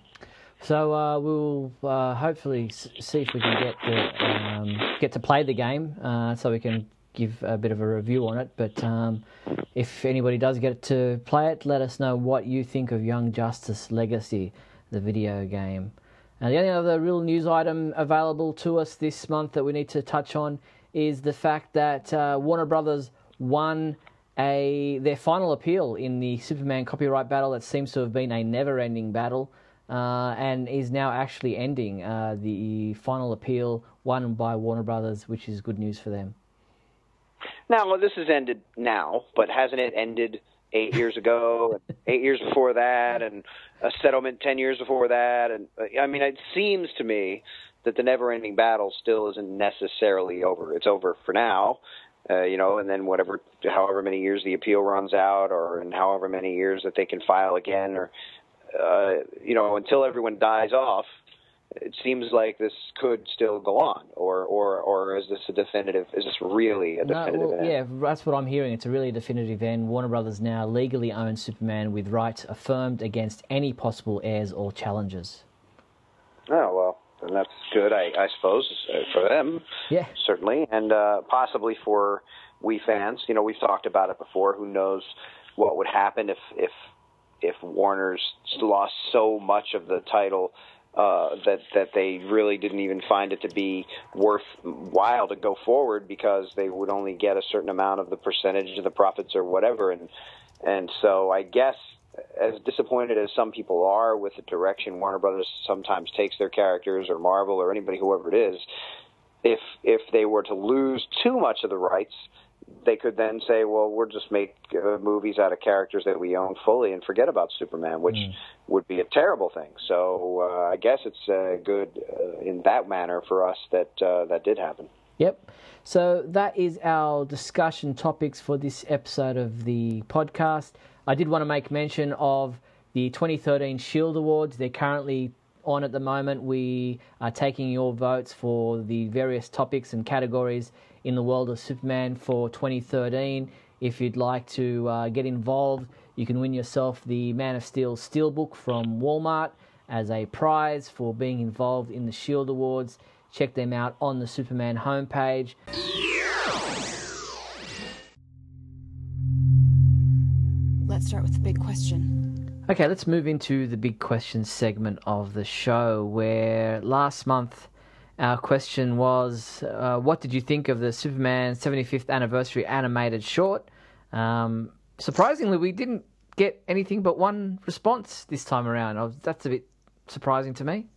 Speaker 1: So we'll hopefully see if we can get to play the game so we can give a bit of a review on it. But if anybody does get to play it, let us know what you think of Young Justice Legacy, the video game. And the only other real news item available to us this month that we need to touch on is the fact that Warner Brothers won their final appeal in the Superman copyright battle that seems to have been a never-ending battle, and is now actually ending. The final appeal won by Warner Brothers, which is good news for them.
Speaker 2: Now, well, this has ended now, but hasn't it ended 8 years ago, and 8 years before that, and a settlement 10 years before that? And I mean, it seems to me that the never-ending battle still isn't necessarily over. It's over for now, and then however many years the appeal runs out, or in however many years that they can file again, or until everyone dies off. It seems like this could still go on, or is this a definitive? Is this really a definitive end?
Speaker 1: Yeah, that's what I'm hearing. It's a really definitive end. Warner Brothers now legally owns Superman with rights affirmed against any possible heirs or challengers.
Speaker 2: Oh, well, then that's good, I suppose, for them.
Speaker 1: Yeah,
Speaker 2: certainly, and possibly for we fans. You know, we've talked about it before. Who knows what would happen if Warner's lost so much of the title that they really didn't even find it to be worthwhile to go forward, because they would only get a certain amount of the percentage of the profits or whatever. And so I guess, as disappointed as some people are with the direction Warner Brothers sometimes takes their characters, or Marvel, or anybody, whoever it is, if they were to lose too much of the rights, they could then say, well, we'll just make movies out of characters that we own fully and forget about Superman, which would be a terrible thing. So I guess it's good in that manner for us that that did happen.
Speaker 1: Yep. So that is our discussion topics for this episode of the podcast. I did want to make mention of the 2013 Shield Awards. They're currently on at the moment. We are taking your votes for the various topics and categories in the world of Superman for 2013. If you'd like to get involved, you can win yourself the Man of Steel Steelbook from Walmart as a prize for being involved in the Shield Awards. Check them out on the Superman homepage.
Speaker 3: Let's start with the big question.
Speaker 1: Okay, let's move into the big question segment of the show, where last month our question was, what did you think of the Superman 75th anniversary animated short? Surprisingly, we didn't get anything but one response this time around. That's a bit surprising to me.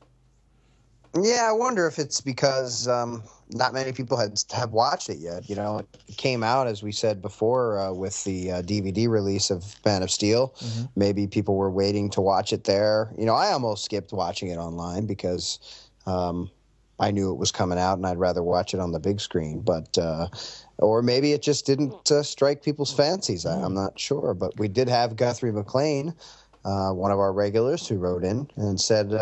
Speaker 4: Yeah, I wonder if it's because not many people have watched it yet. You know, it came out, as we said before, with the DVD release of Man of Steel.
Speaker 1: Mm-hmm.
Speaker 4: Maybe people were waiting to watch it there. You know, I almost skipped watching it online because I knew it was coming out and I'd rather watch it on the big screen. But or maybe it just didn't strike people's fancies. I'm not sure. But we did have Guthrie McLean, one of our regulars, who wrote in and said,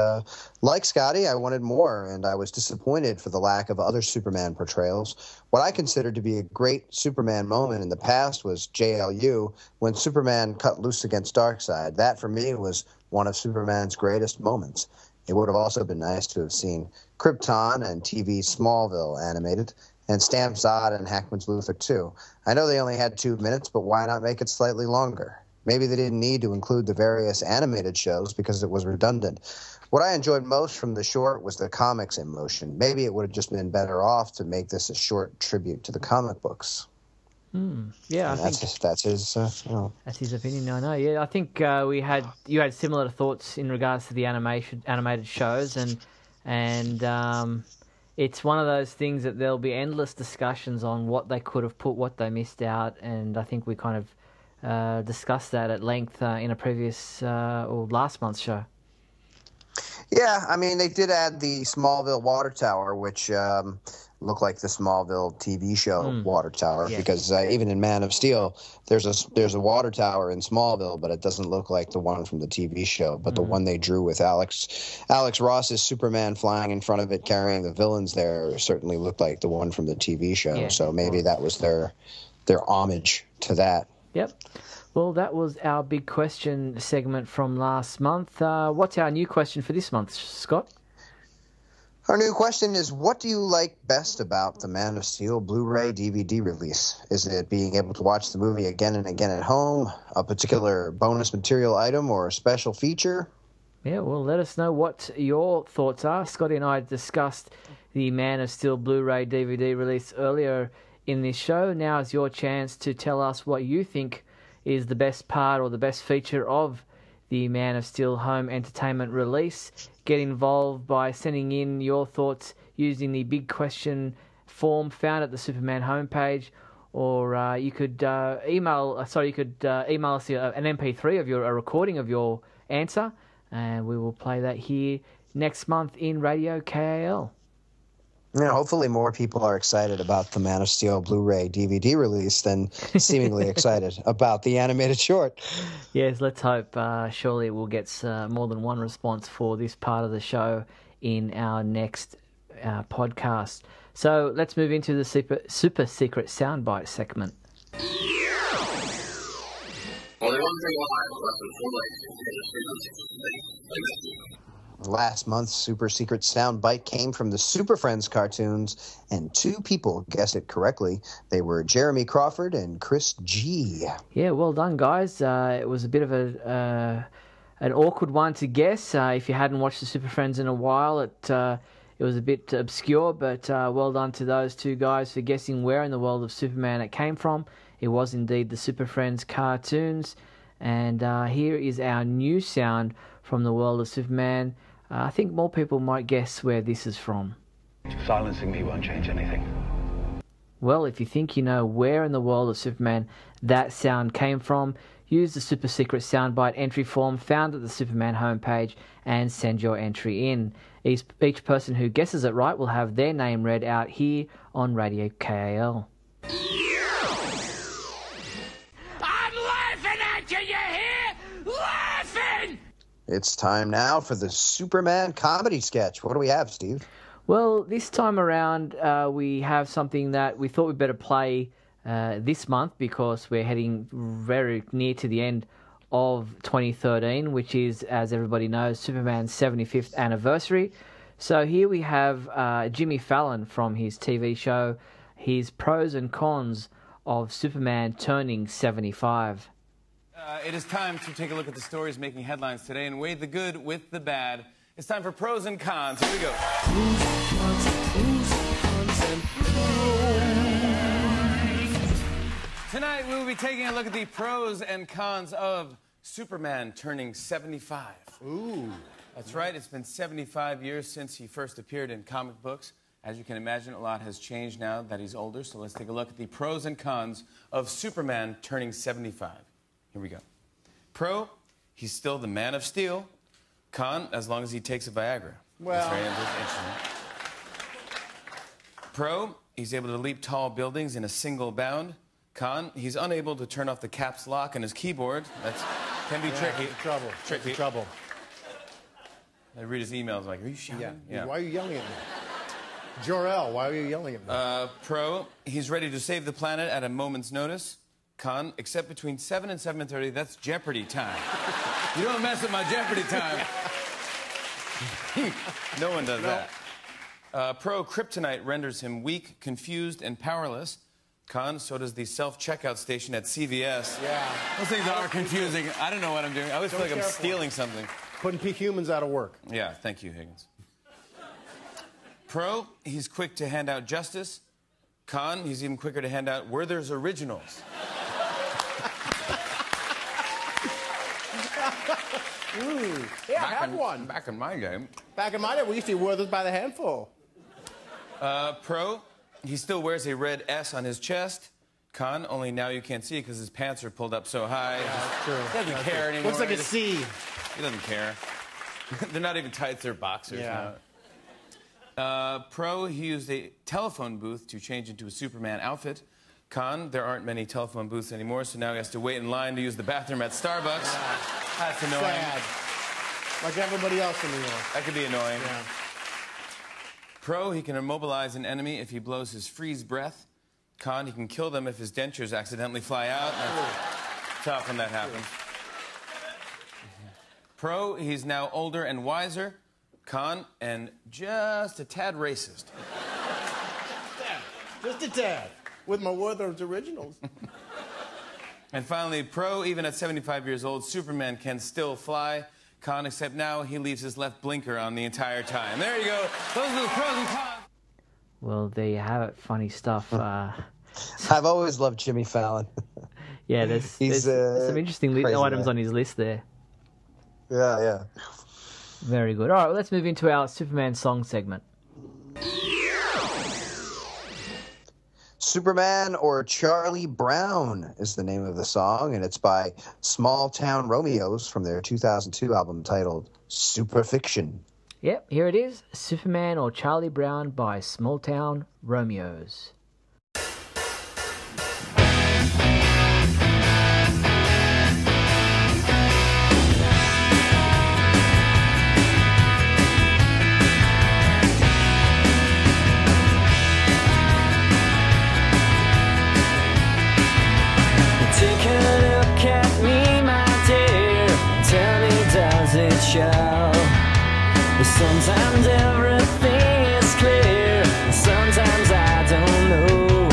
Speaker 4: like Scotty, I wanted more, and I was disappointed for the lack of other Superman portrayals. What I considered to be a great Superman moment in the past was JLU, when Superman cut loose against Darkseid. That, for me, was one of Superman's greatest moments. It would have also been nice to have seen Krypton and TV's Smallville animated, and Stamp Zod and Hackman's Luthor, too. I know they only had 2 minutes, but why not make it slightly longer? Maybe they didn't need to include the various animated shows because it was redundant. What I enjoyed most from the short was the comics in motion. Maybe it would have just been better off to make this a short tribute to the comic books.
Speaker 1: Yeah, I think
Speaker 4: that's his.
Speaker 1: That's his opinion. I know. Yeah, I think you had similar thoughts in regards to the animated shows, and it's one of those things that there'll be endless discussions on what they could have put, what they missed out, and I think we kind of discussed that at length in a previous or last month's show.
Speaker 4: Yeah, I mean, they did add the Smallville water tower, which looked like the Smallville TV show water tower, because even in Man of Steel, there's a water tower in Smallville, but it doesn't look like the one from the TV show. But the one they drew with Alex Ross's Superman flying in front of it, carrying the villains there, certainly looked like the one from the TV show.
Speaker 1: Yeah.
Speaker 4: So maybe that was their homage to that.
Speaker 1: Yep. Well, that was our big question segment from last month. What's our new question for this month, Scott?
Speaker 4: Our new question is, what do you like best about the Man of Steel Blu-ray DVD release? Is it being able to watch the movie again and again at home, a particular bonus material item, or a special feature?
Speaker 1: Yeah, well, let us know what your thoughts are. Scotty and I discussed the Man of Steel Blu-ray DVD release earlier in this show. Now is your chance to tell us what you think is the best part or the best feature of the Man of Steel home entertainment release. Get involved by sending in your thoughts using the big question form found at the Superman homepage, or you could email us an MP3 of a recording of your answer, and we will play that here next month in Radio KAL.
Speaker 4: Yeah, hopefully more people are excited about the Man of Steel Blu-ray DVD release than seemingly excited about the animated short.
Speaker 1: Yes, let's hope. Surely we'll get more than one response for this part of the show in our next podcast. So let's move into the super secret soundbite segment.
Speaker 4: Last month's super secret soundbite came from the Super Friends cartoons, and two people guessed it correctly. They were Jeremy Crawford and Chris G.
Speaker 1: Yeah, well done, guys. It was a bit of an awkward one to guess. If you hadn't watched the Super Friends in a while, it was a bit obscure, but well done to those two guys for guessing where in the world of Superman it came from. It was indeed the Super Friends cartoons. And here is our new sound from the world of Superman. I think more people might guess where this is from.
Speaker 5: Silencing me won't change anything.
Speaker 1: Well, if you think you know where in the world of Superman that sound came from, use the super secret soundbite entry form found at the Superman homepage and send your entry in. Each person who guesses it right will have their name read out here on Radio KAL.
Speaker 6: I'm laughing at you, you hear? Laughing!
Speaker 4: It's time now for the Superman comedy sketch. What do we have, Steve?
Speaker 1: Well, this time around, we have something that we thought we'd better play this month because we're heading very near to the end of 2013, which is, as everybody knows, Superman's 75th anniversary. So here we have Jimmy Fallon from his TV show, his pros and cons of Superman turning 75.
Speaker 7: It is time to take a look at the stories making headlines today and weigh the good with the bad. It's time for pros and cons. Here we go. Tonight we will be taking a look at the pros and cons of Superman turning 75.
Speaker 8: Ooh.
Speaker 7: That's right. It's been 75 years since he first appeared in comic books. As you can imagine, a lot has changed now that he's older. So let's take a look at the pros and cons of Superman turning 75. Here we go. Pro, he's still the Man of Steel. Con, as long as he takes a Viagra.
Speaker 8: Well.
Speaker 7: That's very interesting. Pro, he's able to leap tall buildings in a single bound. Con, he's unable to turn off the caps lock on his keyboard. That can be tricky.
Speaker 8: Trouble.
Speaker 7: Tricky.
Speaker 8: Trouble.
Speaker 7: I read his emails like, are you shouting?
Speaker 8: Yeah. Why are you yelling at me? Jor-El, why are you yelling at me?
Speaker 7: Pro, he's ready to save the planet at a moment's notice. Con, except between 7 and 7:30, that's Jeopardy time. You don't mess with my Jeopardy time. No one does that. Pro, kryptonite renders him weak, confused, and powerless. Con, so does the self-checkout station at CVS.
Speaker 8: Yeah.
Speaker 7: Those things are confusing. I don't know what I'm doing. I always feel like I'm stealing something.
Speaker 8: Putting humans out of work.
Speaker 7: Yeah, thank you, Higgins. Pro, he's quick to hand out justice. Con, he's even quicker to hand out Werther's Originals.
Speaker 8: Yeah, I had one.
Speaker 7: Back in my day.
Speaker 8: Back in my day, we used to eat Werther's by the handful.
Speaker 7: Pro, he still wears a red S on his chest. Con, only now you can't see it because his pants are pulled up so high.
Speaker 8: Yeah, that's true.
Speaker 7: He doesn't care anymore.
Speaker 8: Looks like a C.
Speaker 7: He doesn't care. They're not even tights, they're boxers
Speaker 8: Yeah.
Speaker 7: now. Pro, he used a telephone booth to change into a Superman outfit. Con, there aren't many telephone booths anymore, so now he has to wait in line to use the bathroom at Starbucks.
Speaker 8: Yeah.
Speaker 7: That's annoying.
Speaker 8: Sad. Like everybody else in New York.
Speaker 7: That could be annoying.
Speaker 8: Yeah.
Speaker 7: Pro, he can immobilize an enemy if he blows his freeze breath. Con, he can kill them if his dentures accidentally fly out. That's tough when that happens. Pro, he's now older and wiser. Con, and just a tad racist.
Speaker 8: Just a tad. With my Werther's Originals.
Speaker 7: And finally, Pro, even at 75 years old, Superman can still fly. Con, except now he leaves his left blinker on the entire time. There you go. Those are the pros and cons.
Speaker 1: Well, there you have it. Funny stuff.
Speaker 4: I've always loved Jimmy Fallon.
Speaker 1: Yeah, there's some interesting items on his list there.
Speaker 4: Yeah, yeah.
Speaker 1: Very good. All right, well, let's move into our Superman song segment.
Speaker 4: Superman or Charlie Brown is the name of the song, and it's by Small Town Romeos from their 2002 album titled Superfiction.
Speaker 1: Yep, here it is. Superman or Charlie Brown by Small Town Romeos.
Speaker 9: Sometimes everything is clear, sometimes I don't know.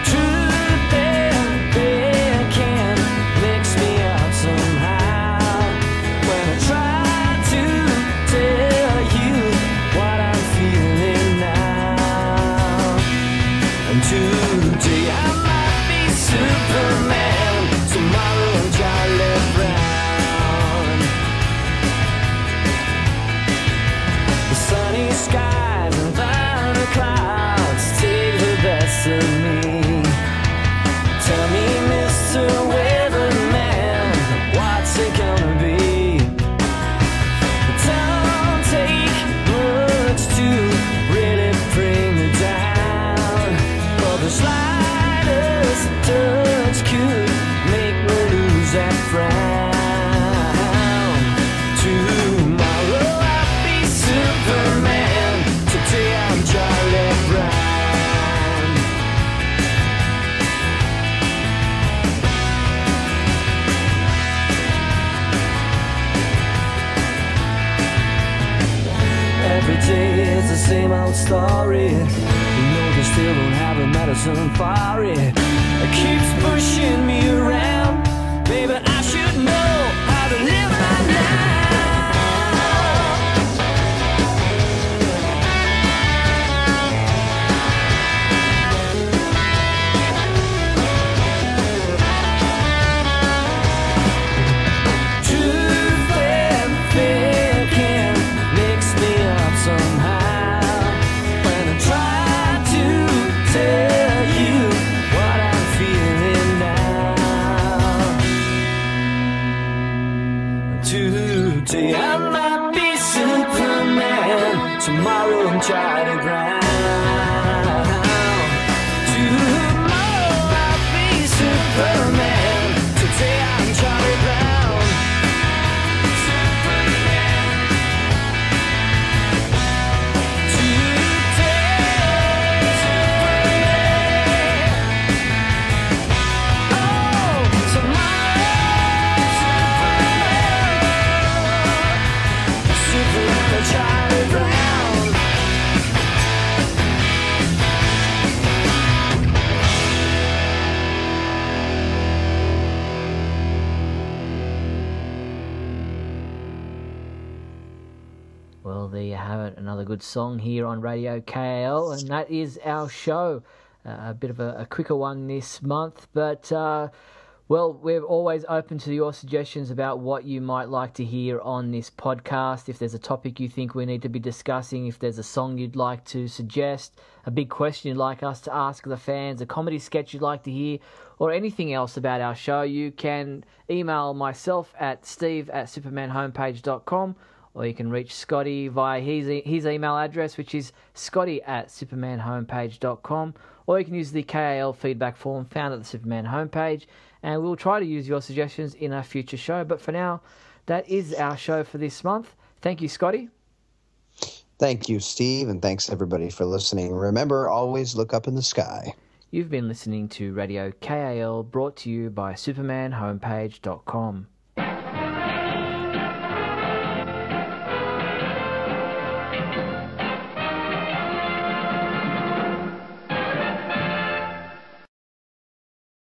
Speaker 9: Truth and fear can mix me up somehow. When I try to tell you what I'm feeling now. And today I might be Superman, tomorrow I'm Charlie Brown. Sunny skies and thunder clouds take the best of me. Tell me, Mr. Weatherman, what's it gonna be? Don't take much to really bring me down, but the slightest touch could make me lose that frown. Tomorrow I'll be Superman, today I'm Charlie Brown. Every day is the same old story. You know they still don't have a medicine for it. It keeps pushing me around. Baby, I should know how to live my life. Truth and fear Today I might be Superman, tomorrow I'm Charlie Brown. Tomorrow I'll be Superman, today I'm Charlie Brown. Superman. Today, Superman. Oh, tomorrow, Superman, Charlie Brown.
Speaker 1: Well, there you have it. Another good song here on Radio KAL, and that is our show. A bit of a quicker one this month, but well, we're always open to your suggestions about what you might like to hear on this podcast. If there's a topic you think we need to be discussing, if there's a song you'd like to suggest, a big question you'd like us to ask the fans, a comedy sketch you'd like to hear, or anything else about our show, you can email myself at steve@supermanhomepage.com, or you can reach Scotty via his email address, which is scotty@supermanhomepage.com, or you can use the KAL feedback form found at the Superman homepage, and we'll try to use your suggestions in a future show. But for now, that is our show for this month. Thank you, Scotty.
Speaker 4: Thank you, Steve, and thanks everybody for listening. Remember, always look up in the sky.
Speaker 1: You've been listening to Radio KAL, brought to you by supermanhomepage.com.